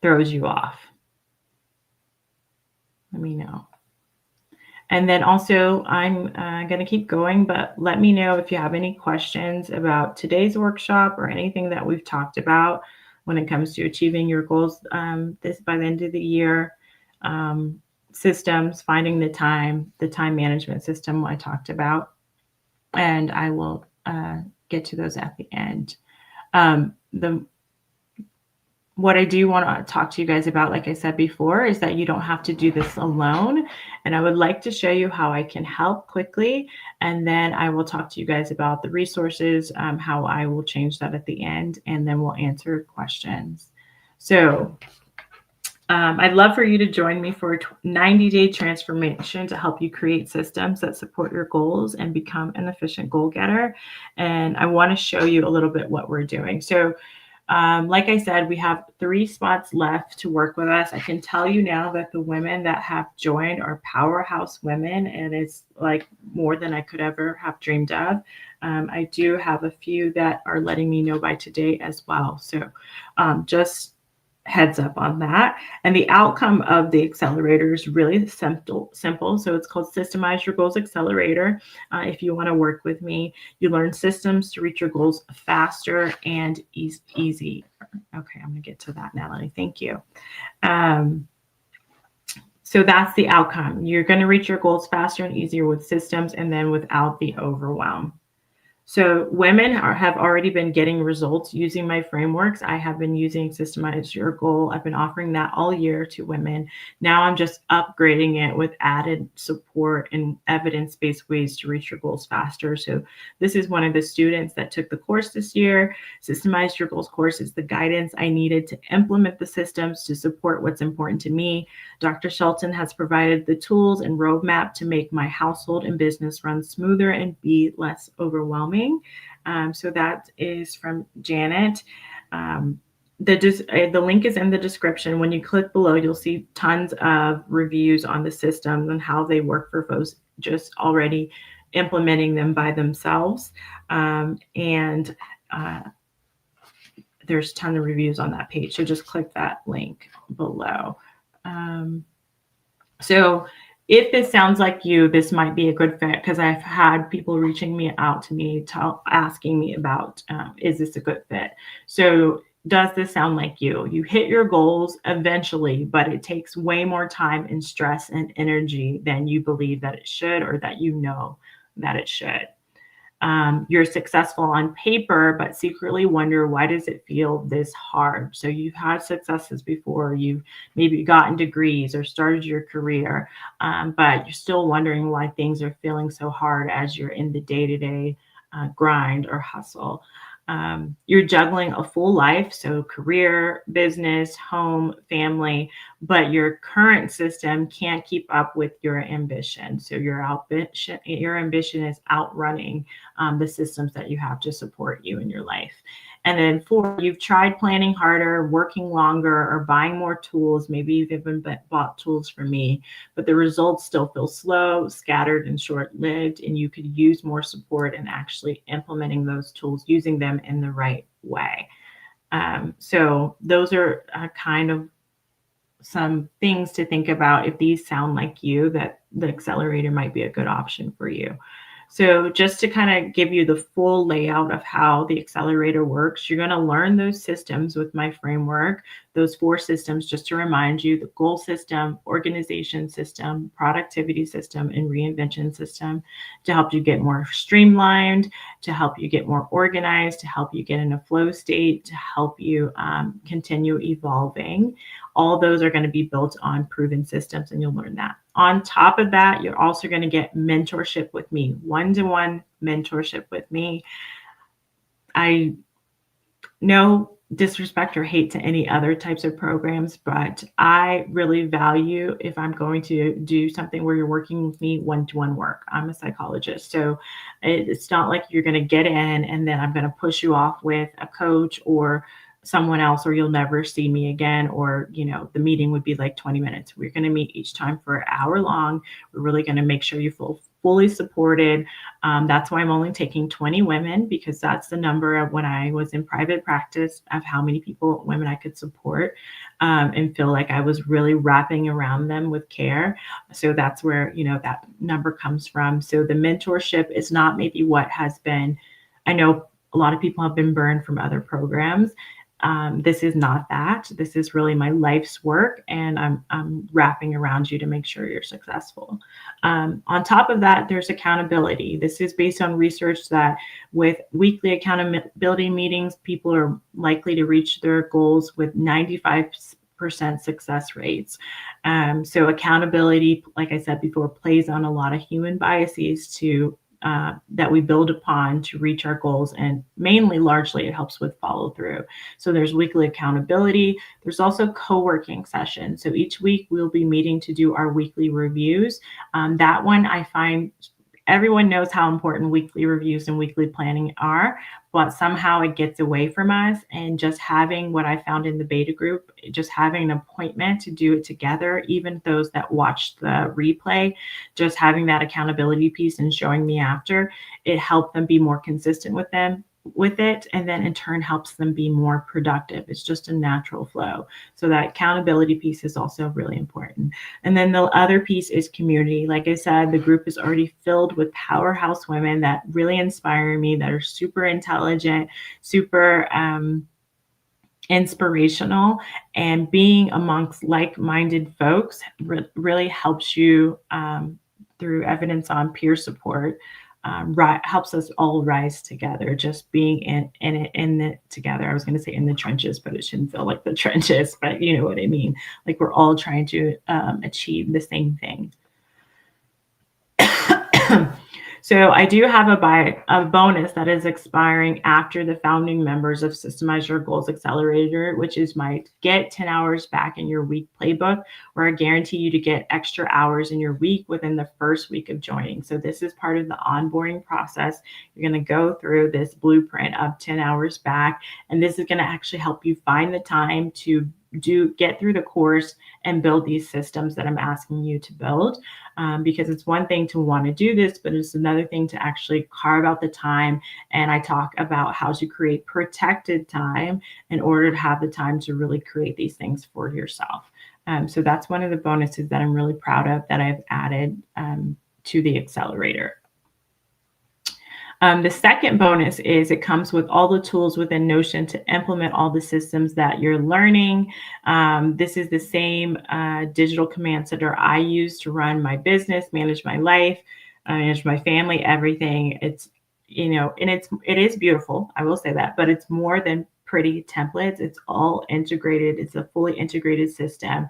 throws you off? Let me know. And then also, I'm going to keep going, but let me know if you have any questions about today's workshop or anything that we've talked about when it comes to achieving your goals by the end of the year. Systems, finding the time management system I talked about. And I will get to those at the end. The what I do want to talk to you guys about, like I said before, is that you don't have to do this alone. And I would like to show you how I can help quickly. And then I will talk to you guys about the resources, how I will change that at the end, and then we'll answer questions. So I'd love for you to join me for a 90-day transformation to help you create systems that support your goals and become an efficient goal getter. And I want to show you a little bit what we're doing. So like I said, we have 3 spots left to work with us. I can tell you now that the women that have joined are powerhouse women, and it's like more than I could ever have dreamed of. I do have a few that are letting me know by today as well. So just heads up on that. And the outcome of the accelerator is really simple. So it's called Systemize Your Goals Accelerator. If you want to work with me, you learn systems to reach your goals faster and easy. Okay, I'm going to get to that, Natalie. Thank you. So that's the outcome. You're going to reach your goals faster and easier with systems, and then without the overwhelm. So women have already been getting results using my frameworks. I have been using Systemize Your Goal. I've been offering that all year to women. Now I'm just upgrading it with added support and evidence-based ways to reach your goals faster. So this is one of the students that took the course this year. Systemize Your Goals course is the guidance I needed to implement the systems to support what's important to me. Dr. Shelton has provided the tools and roadmap to make my household and business run smoother and be less overwhelming. So that is from Janet. The link is in the description. When you click below, you'll see tons of reviews on the systems and how they work for folks just already implementing them by themselves. And there's a ton of reviews on that page. So just click that link below. So if this sounds like you, this might be a good fit, because I've had people reaching out to me, asking me about, is this a good fit? So does this sound like you? You hit your goals eventually, but it takes way more time and stress and energy than you believe that it should, or that you know that it should. You're successful on paper, but secretly wonder, why does it feel this hard? So you've had successes before, you've maybe gotten degrees or started your career, but you're still wondering why things are feeling so hard as you're in the day-to-day grind or hustle. You're juggling a full life, so career, business, home, family, but your current system can't keep up with your ambition. So your ambition is outrunning the systems that you have to support you in your life. And then 4, you've tried planning harder, working longer, or buying more tools. Maybe you've even bought tools from me, but the results still feel slow, scattered, and short-lived, and you could use more support in actually implementing those tools, using them in the right way. So those are kind of some things to think about. If these sound like you, that the accelerator might be a good option for you. So just to kind of give you the full layout of how the accelerator works, you're going to learn those systems with my framework, those 4 systems, just to remind you: the goal system, organization system, productivity system, and reinvention system, to help you get more streamlined, to help you get more organized, to help you get in a flow state, to help you continue evolving. All those are going to be built on proven systems, and you'll learn that. On top of that, you're also going to get mentorship with me, one-to-one mentorship with me. I no disrespect or hate to any other types of programs, but I really value, if I'm going to do something where you're working with me, one-to-one work. I'm a psychologist, so it's not like you're going to get in and then I'm going to push you off with a coach or someone else, or you'll never see me again, or the meeting would be like 20 minutes. We're going to meet each time for an hour long. We're really going to make sure you feel fully supported. That's why I'm only taking 20 women, because that's the number of when I was in private practice of how many women I could support and feel like I was really wrapping around them with care. So that's where that number comes from. So the mentorship is not maybe what has been. I know a lot of people have been burned from other programs. this is not that. This is really my life's work, and I'm wrapping around you to make sure you're successful. On top of that, there's accountability. This is based on research that with weekly accountability meetings, people are likely to reach their goals with 95% success rates. So accountability, like I said before, plays on a lot of human biases to that we build upon to reach our goals, and mainly largely it helps with follow through. So there's weekly accountability. There's also co-working sessions. So each week we'll be meeting to do our weekly reviews. That one I find everyone knows how important weekly reviews and weekly planning are, but somehow it gets away from us. And just having what I found in the beta group, just having an appointment to do it together, even those that watched the replay, just having that accountability piece and showing me after, it helped them be more consistent with it, and then in turn helps them be more productive. It's just a natural flow. So that accountability piece is also really important. And then the other piece is community. Like I said, the group is already filled with powerhouse women that really inspire me, that are super intelligent, super inspirational, and being amongst like-minded folks really helps you through evidence on peer support. Helps us all rise together, just being in it together. I was going to say in the trenches, but it shouldn't feel like the trenches, but you know what I mean. Like we're all trying to achieve the same thing. So I do have a bonus that is expiring after the founding members of Systemize Your Goals Accelerator, which is my Get 10 Hours Back in Your Week playbook, where I guarantee you to get extra hours in your week within the first week of joining. So this is part of the onboarding process. You're going to go through this blueprint of 10 hours back, and this is going to actually help you find the time to get through the course and build these systems that I'm asking you to build. Because it's one thing to want to do this, but it's another thing to actually carve out the time. And I talk about how to create protected time in order to have the time to really create these things for yourself. So that's one of the bonuses that I'm really proud of that I've added to the accelerator. The second bonus is it comes with all the tools within Notion to implement all the systems that you're learning. This is the same digital command center I use to run my business, manage my life, manage my family, everything. It's, and it is beautiful. I will say that, but it's more than pretty templates. It's all integrated. It's a fully integrated system.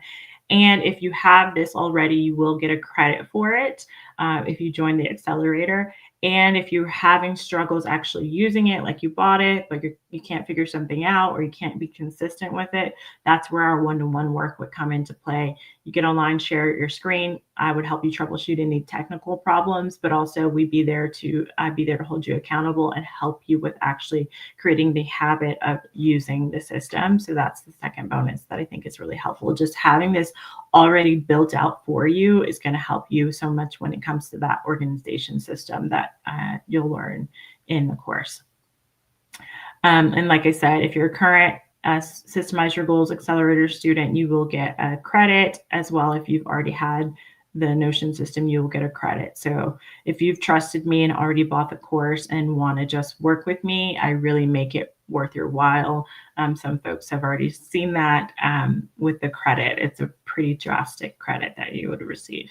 And if you have this already, you will get a credit for it if you join the accelerator. And if you're having struggles actually using it, like you bought it, but you can't figure something out or you can't be consistent with it, that's where our one-to-one work would come into play. You get online, share your screen. I would help you troubleshoot any technical problems, but also I'd be there to hold you accountable and help you with actually creating the habit of using the system. So that's the second bonus that I think is really helpful. Just having this already built out for you is going to help you so much when it comes to that organization system that you'll learn in the course. And like I said, if you're a current Systemize Your Goals Accelerator student, you will get a credit as well. If you've already had the Notion system, you will get a credit. So if you've trusted me and already bought the course and want to just work with me, I really make it worth your while. Some folks have already seen that with the credit. It's a pretty drastic credit that you would receive.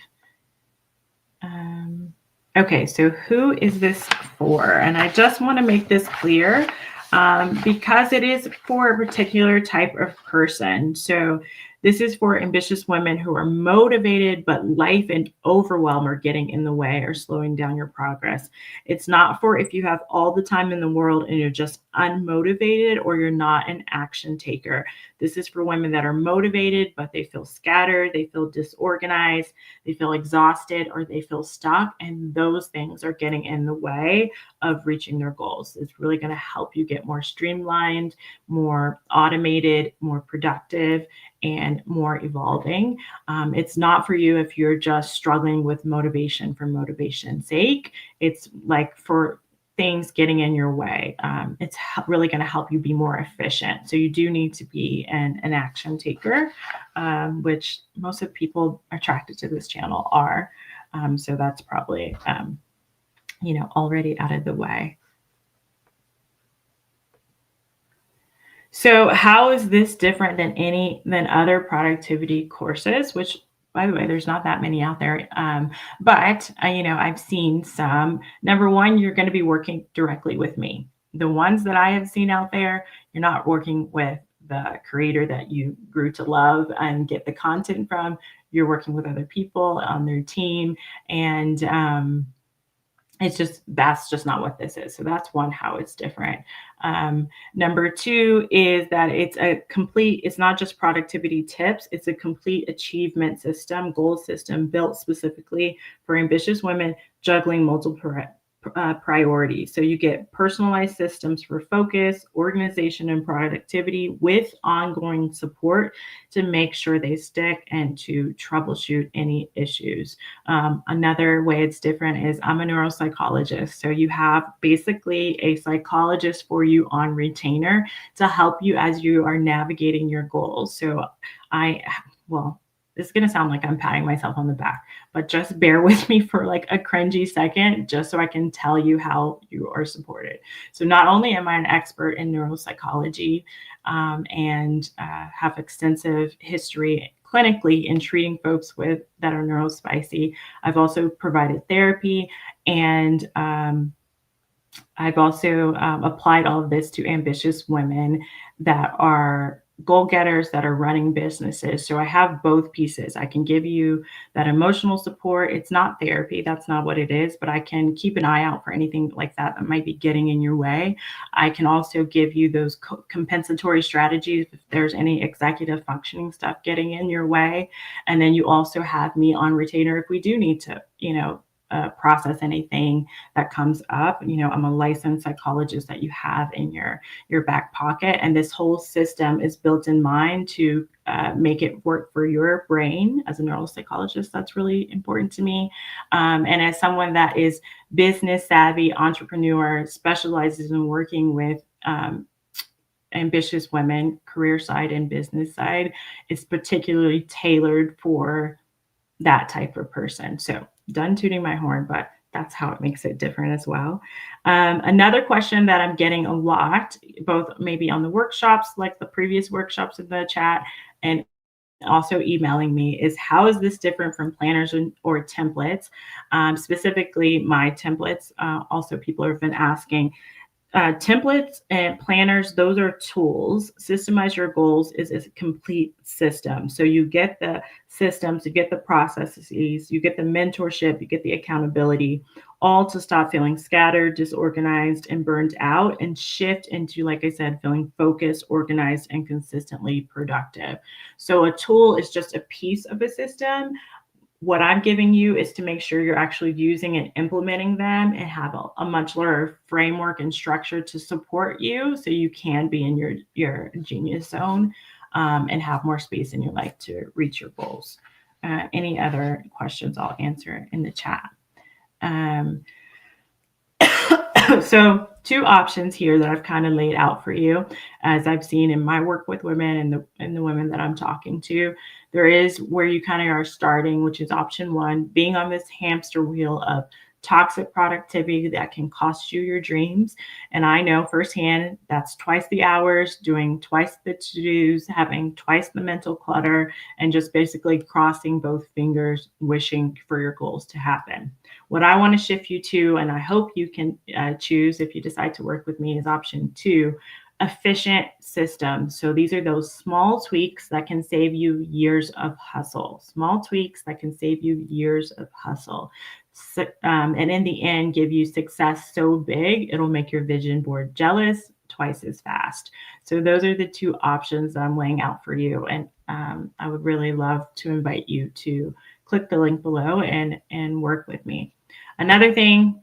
Okay, so who is this for? And I just want to make this clear because it is for a particular type of person. So this is for ambitious women who are motivated, but life and overwhelm are getting in the way or slowing down your progress. It's not for if you have all the time in the world and you're just unmotivated or you're not an action taker. This is for women that are motivated, but they feel scattered, they feel disorganized, they feel exhausted, or they feel stuck. And those things are getting in the way of reaching their goals. It's really going to help you get more streamlined, more automated, more productive, and more evolving. It's not for you if you're just struggling with motivation for motivation's sake. It's like for things getting in your way. It's really going to help you be more efficient. So you do need to be an action taker, which most of the people attracted to this channel are. So that's probably, already out of the way. So how is this different than other productivity courses, which by the way, there's not that many out there. But I've seen some. Number one, you're going to be working directly with me. The ones that I have seen out there, you're not working with the creator that you grew to love and get the content from. You're working with other people on their team, and that's just not what this is. So that's one, how it's different. Number two is that it's not just productivity tips, it's a complete achievement system, goal system built specifically for ambitious women juggling multiple priorities. So you get personalized systems for focus, organization, and productivity with ongoing support to make sure they stick and to troubleshoot any issues. Another way it's different is I'm a neuropsychologist. So you have basically a psychologist for you on retainer to help you as you are navigating your goals. So well, it's going to sound like I'm patting myself on the back, but just bear with me for like a cringy second, just so I can tell you how you are supported. So not only am I an expert in neuropsychology and have extensive history clinically in treating folks that are neurospicy, I've also provided therapy, and I've also applied all of this to ambitious women that are goal getters, that are running businesses. So I have both pieces. I can give you that emotional support. It's not therapy, that's not what it is, but I can keep an eye out for anything like that that might be getting in your way. I can also give you those compensatory strategies if there's any executive functioning stuff getting in your way. And then you also have me on retainer if we do need to, process anything that comes up. I'm a licensed psychologist that you have in your back pocket, and this whole system is built in mind to make it work for your brain. As a neuropsychologist, that's really important to me, and as someone that is business savvy, entrepreneur, specializes in working with ambitious women, career side and business side, it's particularly tailored for that type of person. So done tooting my horn, but that's how it makes it different as well. Another question that I'm getting a lot, both maybe on the workshops, like the previous workshops in the chat, and also emailing me, is how is this different from planners or templates? Specifically, my templates. Also, people have been asking, templates and planners, those are tools. Systemize Your Goals is a complete system. So you get the systems, you get the processes, you get the mentorship, you get the accountability, all to stop feeling scattered, disorganized, and burned out, and shift into, like I said, feeling focused, organized, and consistently productive. So a tool is just a piece of a system. What I'm giving you is to make sure you're actually using and implementing them and have a much larger framework and structure to support you so you can be in your genius zone, and have more space in your life to reach your goals. Any other questions, I'll answer in the chat. So two options here that I've kind of laid out for you, as I've seen in my work with women and the women that I'm talking to. There is where you kind of are starting, which is option one, being on this hamster wheel of toxic productivity that can cost you your dreams. And I know firsthand that's twice the hours, doing twice the to-dos, having twice the mental clutter, and just basically crossing both fingers, wishing for your goals to happen. What I want to shift you to, and I hope you can choose if you decide to work with me, is option two, efficient systems. So these are those small tweaks that can save you years of hustle. Small tweaks that can save you years of hustle. And in the end, give you success so big, it'll make your vision board jealous twice as fast. So those are the two options that I'm laying out for you. And I would really love to invite you to click the link below and work with me. Another thing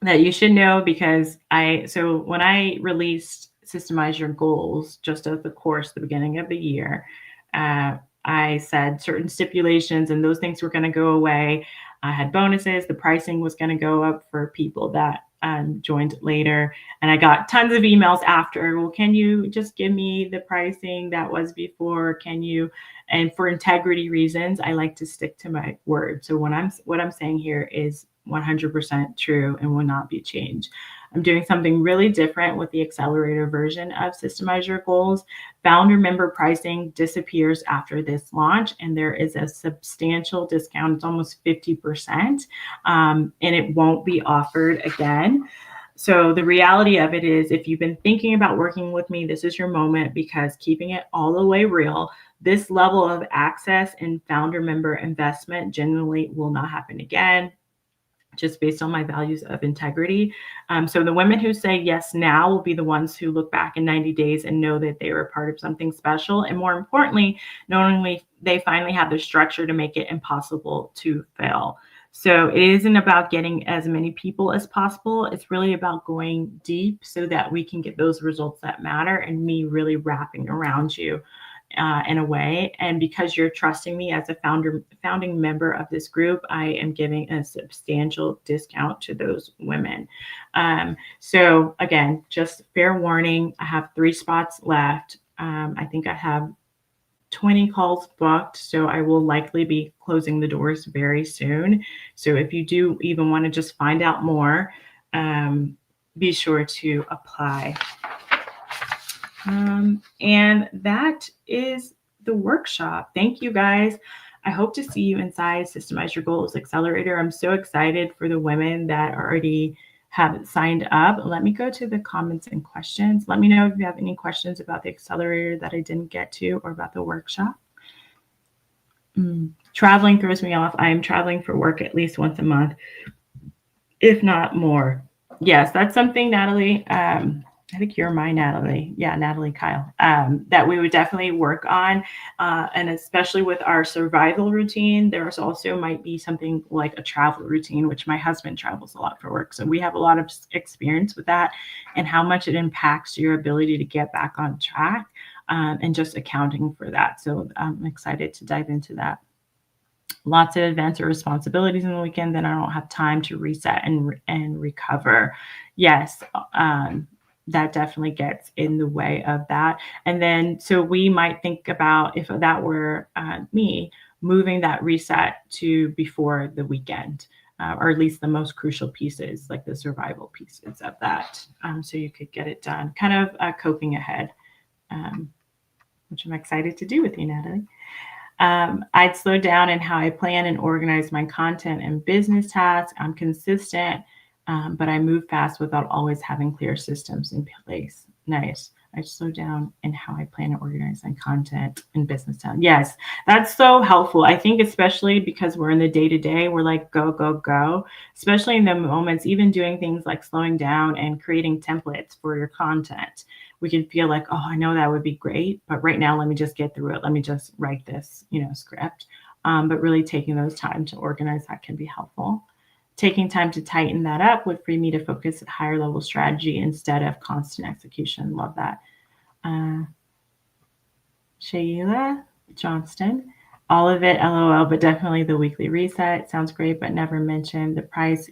that you should know, because when I released Systemize Your Goals just as the course at the beginning of the year, I said certain stipulations and those things were going to go away. I had bonuses. The pricing was going to go up for people that joined later. And I got tons of emails after, well, can you just give me the pricing that was before? Can you? And for integrity reasons, I like to stick to my word. So what I'm saying here is 100% true and will not be changed. I'm doing something really different with the accelerator version of Systemize Your Goals. Founder member pricing disappears after this launch, and there is a substantial discount. It's almost 50%, and it won't be offered again. So the reality of it is, if you've been thinking about working with me, this is your moment, because keeping it all the way real, this level of access and founder member investment generally will not happen again, just based on my values of integrity. So the women who say yes now will be the ones who look back in 90 days and know that they were part of something special. And more importantly, knowingly, they finally have the structure to make it impossible to fail. So it isn't about getting as many people as possible. It's really about going deep so that we can get those results that matter, and me really wrapping around you in a way. And because you're trusting me as a founding member of this group, I am giving a substantial discount to those women. So again, just fair warning, I have 3 spots left. I think I have 20 calls booked, so I will likely be closing the doors very soon. So if you do even want to just find out more, be sure to apply. And that is the workshop. Thank you, guys. I hope to see you inside Systemize Your Goals Accelerator. I'm so excited for the women that already have signed up. Let me go to the comments and questions. Let me know if you have any questions about the accelerator that I didn't get to, or about the workshop. Traveling throws me off. I am traveling for work at least once a month, if not more. Yes, that's something, Natalie. I think you're my Natalie. Yeah, Natalie Kyle. That we would definitely work on. And especially with our survival routine, there's also might be something like a travel routine, which my husband travels a lot for work. So we have a lot of experience with that, and how much it impacts your ability to get back on track, and just accounting for that. So I'm excited to dive into that. Lots of events or responsibilities in the weekend, then I don't have time to reset and recover. Yes, that definitely gets in the way of that. And then, so we might think about, if that were me, moving that reset to before the weekend, or at least the most crucial pieces, like the survival pieces of that, so you could get it done. Kind of coping ahead, which I'm excited to do with you, Natalie. I'd slow down in how I plan and organize my content and business tasks. I'm consistent, but I move fast without always having clear systems in place. Nice. I slow down in how I plan and organize my content and business tasks. Yes, that's so helpful. I think especially because we're in the day-to-day, we're like, go, go, go. Especially in the moments, even doing things like slowing down and creating templates for your content. We can feel like, oh, I know that would be great, but right now, let me just get through it. Let me just write this, script. But really taking those time to organize, that can be helpful. Taking time to tighten that up would free me to focus at higher level strategy instead of constant execution. Love that. Shayla Johnston, all of it, LOL, but definitely the weekly reset. Sounds great, but never mentioned the price.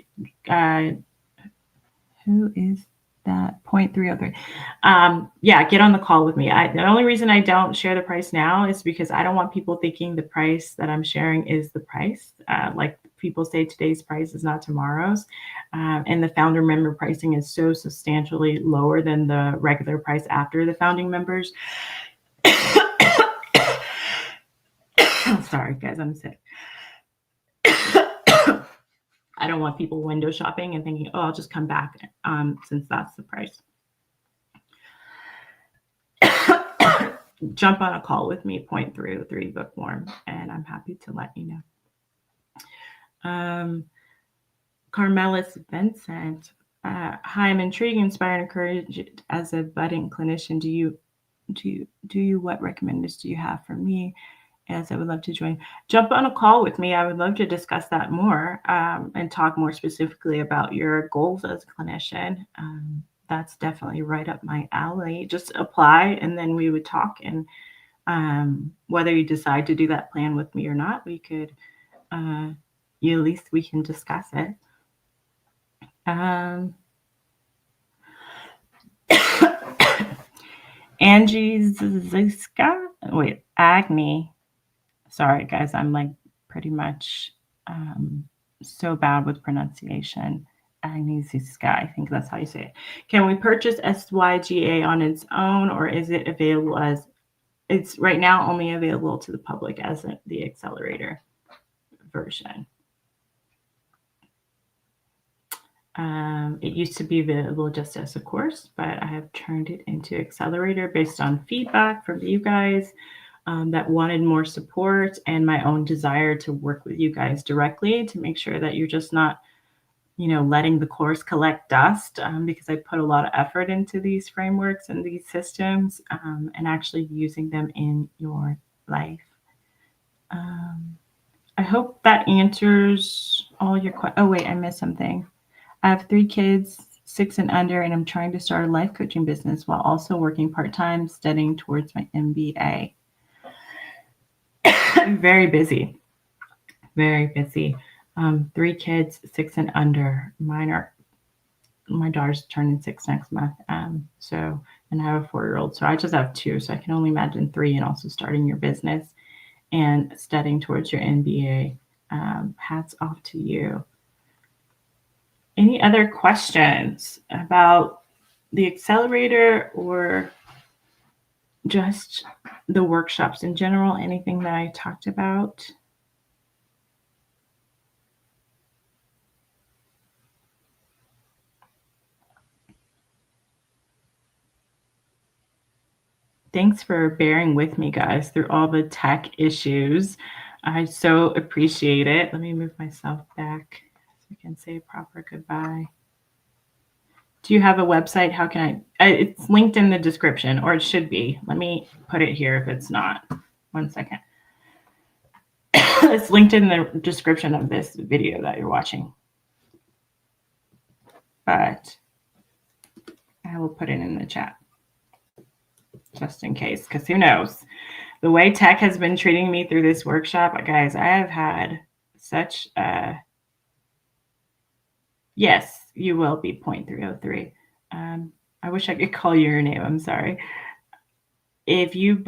Who is that? 0.303. Yeah, get on the call with me. The only reason I don't share the price now is because I don't want people thinking the price that I'm sharing is the price. Like people say, today's price is not tomorrow's. And the founder member pricing is so substantially lower than the regular price after the founding members. Sorry, guys, I'm sick. I don't want people window shopping and thinking, oh, I'll just come back since that's the price. Jump on a call with me, 0.303 bookworm, and I'm happy to let you know. Carmelis Vincent, hi, I'm intrigued, inspired, encouraged as a budding clinician. Do you what recommendations do you have for me? As I would love to join. Jump on a call with me. I would love to discuss that more, and talk more specifically about your goals as a clinician. That's definitely right up my alley. Just apply, and then we would talk. And whether you decide to do that plan with me or not, we could, at least we can discuss it. Angie Ziska, Agni. Sorry, guys, I'm like pretty much so bad with pronunciation. Agnesia, I think that's how you say it. Can we purchase SYGA on its own, or is it available as it's right now only available to the public as the accelerator version? It used to be available just as a course, but I have turned it into accelerator based on feedback from you guys that wanted more support and my own desire to work with you guys directly to make sure that you're just not, letting the course collect dust, because I put a lot of effort into these frameworks and these systems, and actually using them in your life. I hope that answers all your questions. Oh, wait, I missed something. I have 3 kids, 6 and under, and I'm trying to start a life coaching business while also working part-time, studying towards my MBA. I'm very busy. Very busy. 3 kids, 6 and under. My daughter's turning 6 next month. And I have a 4-year-old. So I just have 2. So I can only imagine 3, and also starting your business and studying towards your MBA. Hats off to you. Any other questions about the accelerator or just the workshops in general? Anything that I talked about? Thanks for bearing with me, guys, through all the tech issues. I so appreciate it. Let me move myself back so I can say a proper goodbye. Do you have a website? How can it's linked in the description, or it should be. Let me put it here if it's not. 1 second. It's linked in the description of this video that you're watching. But I will put it in the chat just in case, because who knows? The way tech has been treating me through this workshop, guys, I have had such a... Yes, you will be 0.303. I wish I could call your name. I'm sorry. If you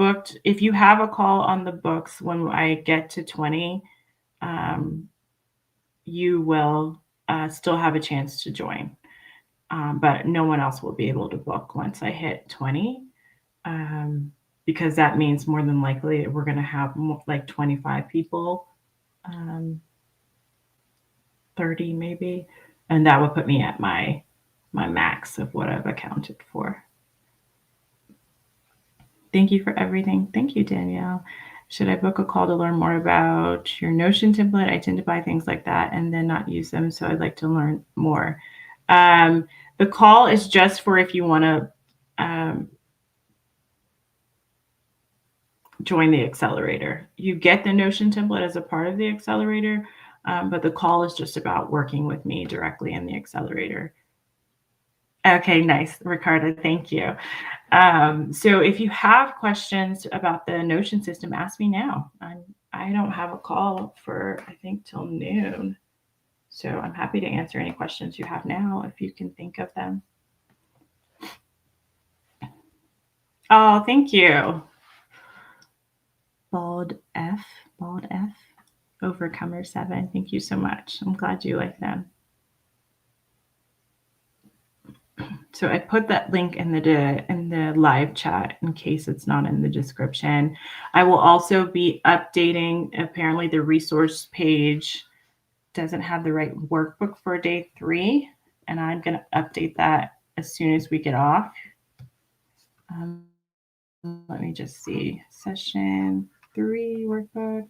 have a call on the books when I get to 20, you will still have a chance to join. But no one else will be able to book once I hit 20, because that means more than likely we're going to have like 25 people, 30 maybe, and that would put me at my max of what I've accounted for. Thank you for everything. Thank you, Danielle. Should I book a call to learn more about your Notion template? I tend to buy things like that and then not use them, so I'd like to learn more. The call is just for if you want to join the accelerator. You get the Notion template as a part of the accelerator, but the call is just about working with me directly in the accelerator. Okay, nice, Ricardo. Thank you. So if you have questions about the Notion system, ask me now. I don't have a call for, I think, till noon. So I'm happy to answer any questions you have now if you can think of them. Oh, thank you. Bald F, Overcomer 7. Thank you so much. I'm glad you like them. So I put that link in the live chat in case it's not in the description. I will also be updating. Apparently the resource page doesn't have the right workbook for day 3, and I'm going to update that as soon as we get off. Let me just see. Session 3 workbook.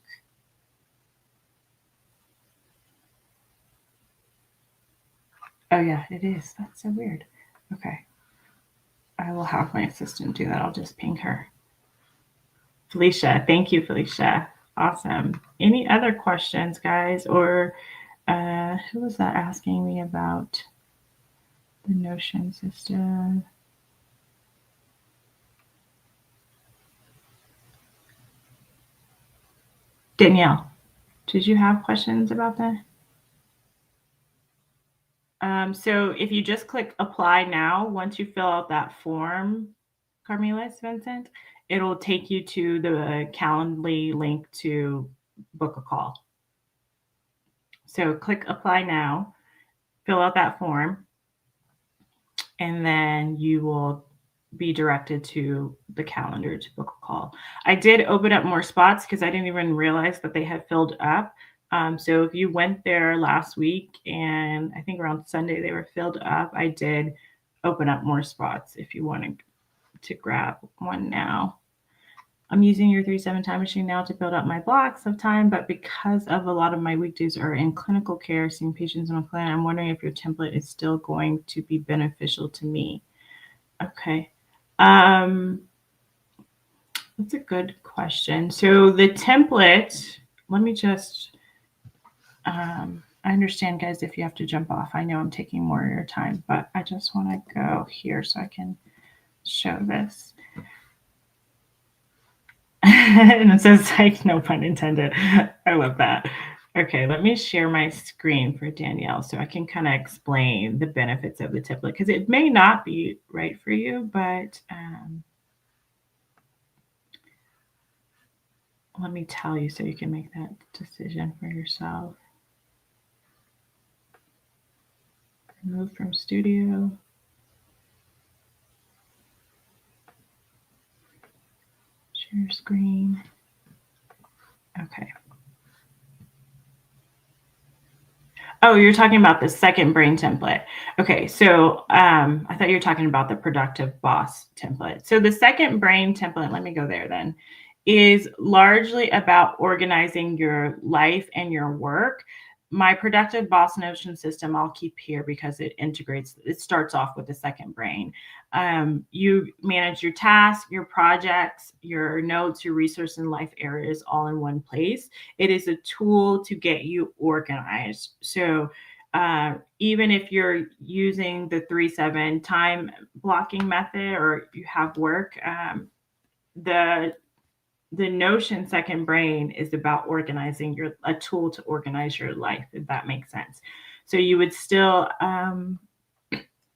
Oh yeah, it is. That's so weird. Okay. I will have my assistant do that. I'll just ping her. Felicia. Thank you, Felicia. Awesome. Any other questions, guys? Or who was that asking me about the Notion system? Danielle, did you have questions about that? So if you just click apply now, once you fill out that form, Carmela Vincent, it'll take you to the Calendly link to book a call. So click apply now, fill out that form, and then you will be directed to the calendar to book a call. I did open up more spots because I didn't even realize that they had filled up. So if you went there last week and I think around Sunday they were filled up, I did open up more spots if you wanted to grab one now. I'm using your 3/7 time machine now to build up my blocks of time, but because of a lot of my weekdays are in clinical care, seeing patients on a plan, I'm wondering if your template is still going to be beneficial to me. Okay. That's a good question. So the template, let me just, I understand, guys, if you have to jump off. I know I'm taking more of your time, but I just want to go here so I can show this. And it says like, no pun intended. I love that. Okay, let me share my screen for Danielle so I can kind of explain the benefits of the template because it may not be right for you, but let me tell you so you can make that decision for yourself. Remove from studio. Share screen. Okay. Oh, you're talking about the second brain template. Okay, so I thought you were talking about the productive boss template. So the second brain template, let me go there then, is largely about organizing your life and your work. My productive boss notion system I'll keep here because it integrates, it starts off with the second brain. You manage your tasks, your projects, your notes, your resource and life areas all in one place. It is a tool to get you organized. So even if you're using the 3/7 time blocking method or you have work, the Notion second brain is about organizing a tool to organize your life, if that makes sense. So you would still,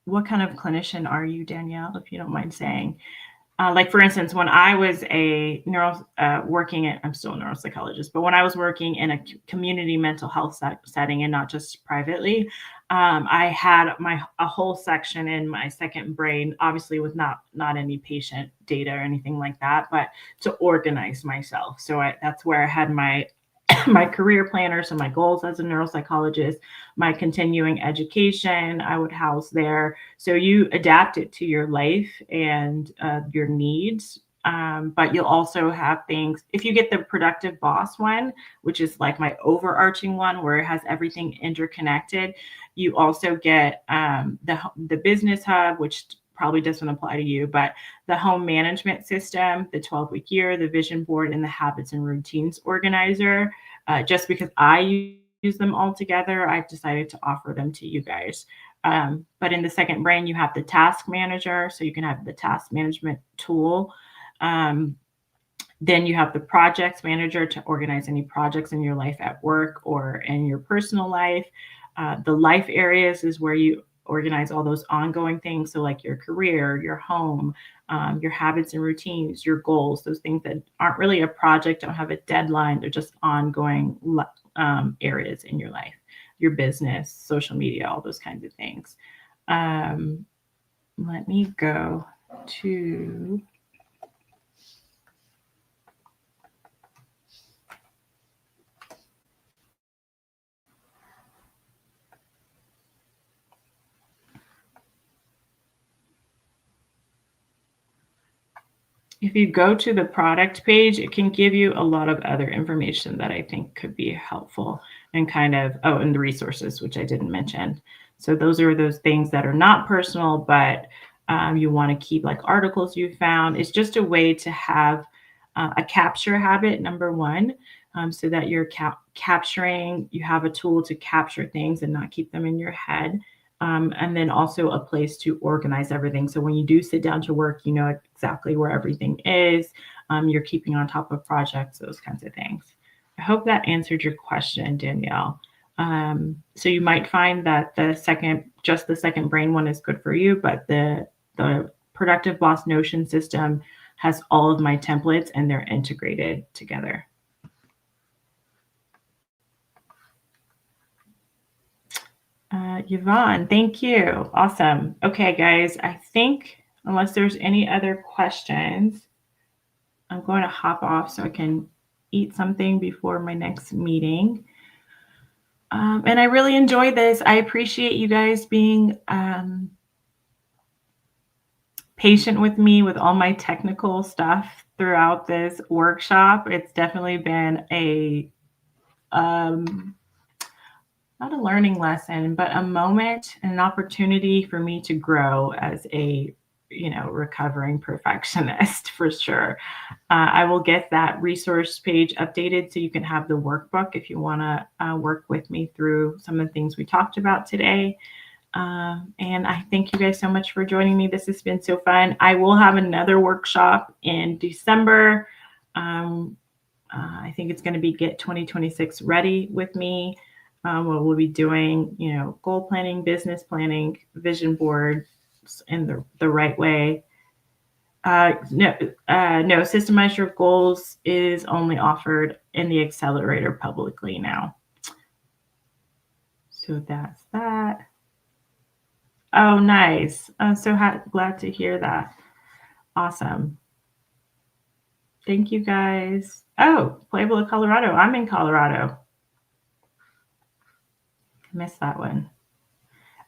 what kind of clinician are you, Danielle, if you don't mind saying? Like for instance, when I was a I'm still a neuropsychologist, but when I was working in a community mental health setting and not just privately, I had a whole section in my second brain, obviously with not any patient data or anything like that, but to organize myself. So that's where I had my my career planner, so my goals as a neuropsychologist, my continuing education, I would house there. So you adapt it to your life and your needs. But you'll also have things, if you get the productive boss one, which is like my overarching one where it has everything interconnected, you also get the business hub, which probably doesn't apply to you, but the home management system, the 12-week year, the vision board, and the habits and routines organizer. Just because I use them all together, I've decided to offer them to you guys. But in the second brain, you have the task manager, so you can have the task management tool. Then you have the projects manager to organize any projects in your life at work or in your personal life. The life areas is where you organize all those ongoing things. So like your career, your home, your habits and routines, your goals, those things that aren't really a project, don't have a deadline. They're just ongoing areas in your life, your business, social media, all those kinds of things. Let me go to... If you go to the product page, it can give you a lot of other information that I think could be helpful and and the resources, which I didn't mention. So those are those things that are not personal, but you want to keep like articles you found. It's just a way to have a capture habit, number one, so that you're capturing, you have a tool to capture things and not keep them in your head. And then also a place to organize everything. So when you do sit down to work, you know exactly where everything is. You're keeping on top of projects, those kinds of things. I hope that answered your question, Danielle. So you might find that the second brain one is good for you, but the Productive Boss Notion system has all of my templates and they're integrated together. Yvonne, thank you. Awesome. Okay, guys, I think unless there's any other questions, I'm going to hop off so I can eat something before my next meeting. And I really enjoyed this. I appreciate you guys being patient with me with all my technical stuff throughout this workshop. It's definitely been a not a learning lesson, but a moment and an opportunity for me to grow as a recovering perfectionist for sure. I will get that resource page updated so you can have the workbook if you want to work with me through some of the things we talked about today. And I thank you guys so much for joining me. This has been so fun. I will have another workshop in December. I think it's going to be Get 2026 Ready with me. Where we'll be doing, goal planning, business planning, vision boards in the right way. No, Systemize Your Goals is only offered in the accelerator publicly now. So that's that. Oh, nice. I'm so glad to hear that. Awesome. Thank you guys. Oh, Pueblo, Colorado. I'm in Colorado. I missed that one.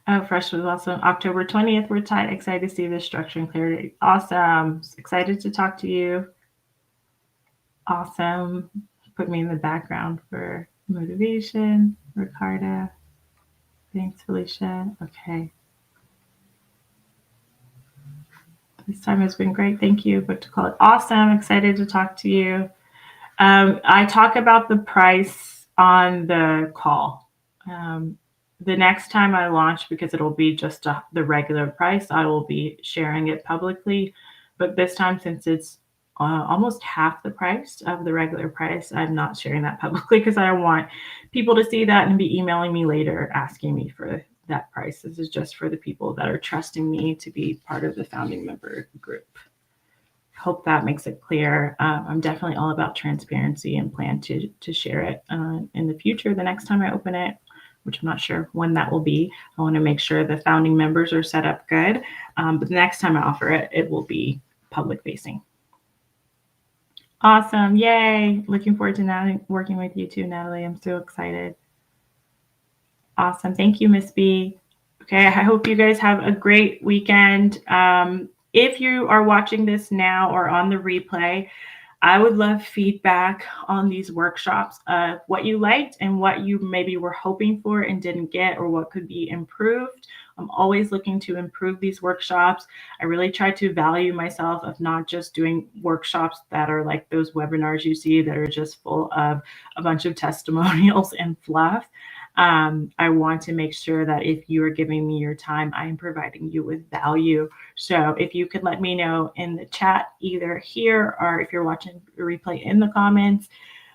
Oh, Fresh was awesome. October 20th, we're tight. Excited to see the structure and clarity. Awesome. Excited to talk to you. Awesome. Put me in the background for motivation. Ricarda. Thanks, Felicia. Okay. This time has been great. Thank you. But to call it awesome. Excited to talk to you. I talk about the price on the call. The next time I launch, because it'll be just the regular price, I will be sharing it publicly. But this time, since it's almost half the price of the regular price, I'm not sharing that publicly because I don't want people to see that and be emailing me later asking me for that price. This is just for the people that are trusting me to be part of the founding member group. Hope that makes it clear. I'm definitely all about transparency and plan to share it in the future. The next time I open it, which I'm not sure when that will be, I want to make sure the founding members are set up good. But the next time I offer it, it will be public facing. Awesome. Yay. Looking forward to working with you too, Natalie. I'm so excited. Awesome. Thank you, Miss B. Okay. I hope you guys have a great weekend. If you are watching this now or on the replay, I would love feedback on these workshops, what you liked and what you maybe were hoping for and didn't get, or what could be improved. I'm always looking to improve these workshops. I really try to value myself of not just doing workshops that are like those webinars you see that are just full of a bunch of testimonials and fluff. I want to make sure that if you are giving me your time, I am providing you with value. So if you could let me know in the chat, either here or if you're watching the replay in the comments,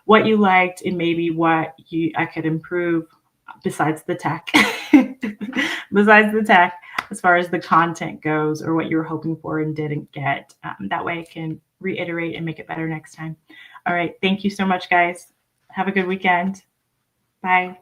what you liked and maybe what I could improve besides the tech, as far as the content goes, or what you were hoping for and didn't get. That way I can reiterate and make it better next time. All right. Thank you so much, guys. Have a good weekend. Bye.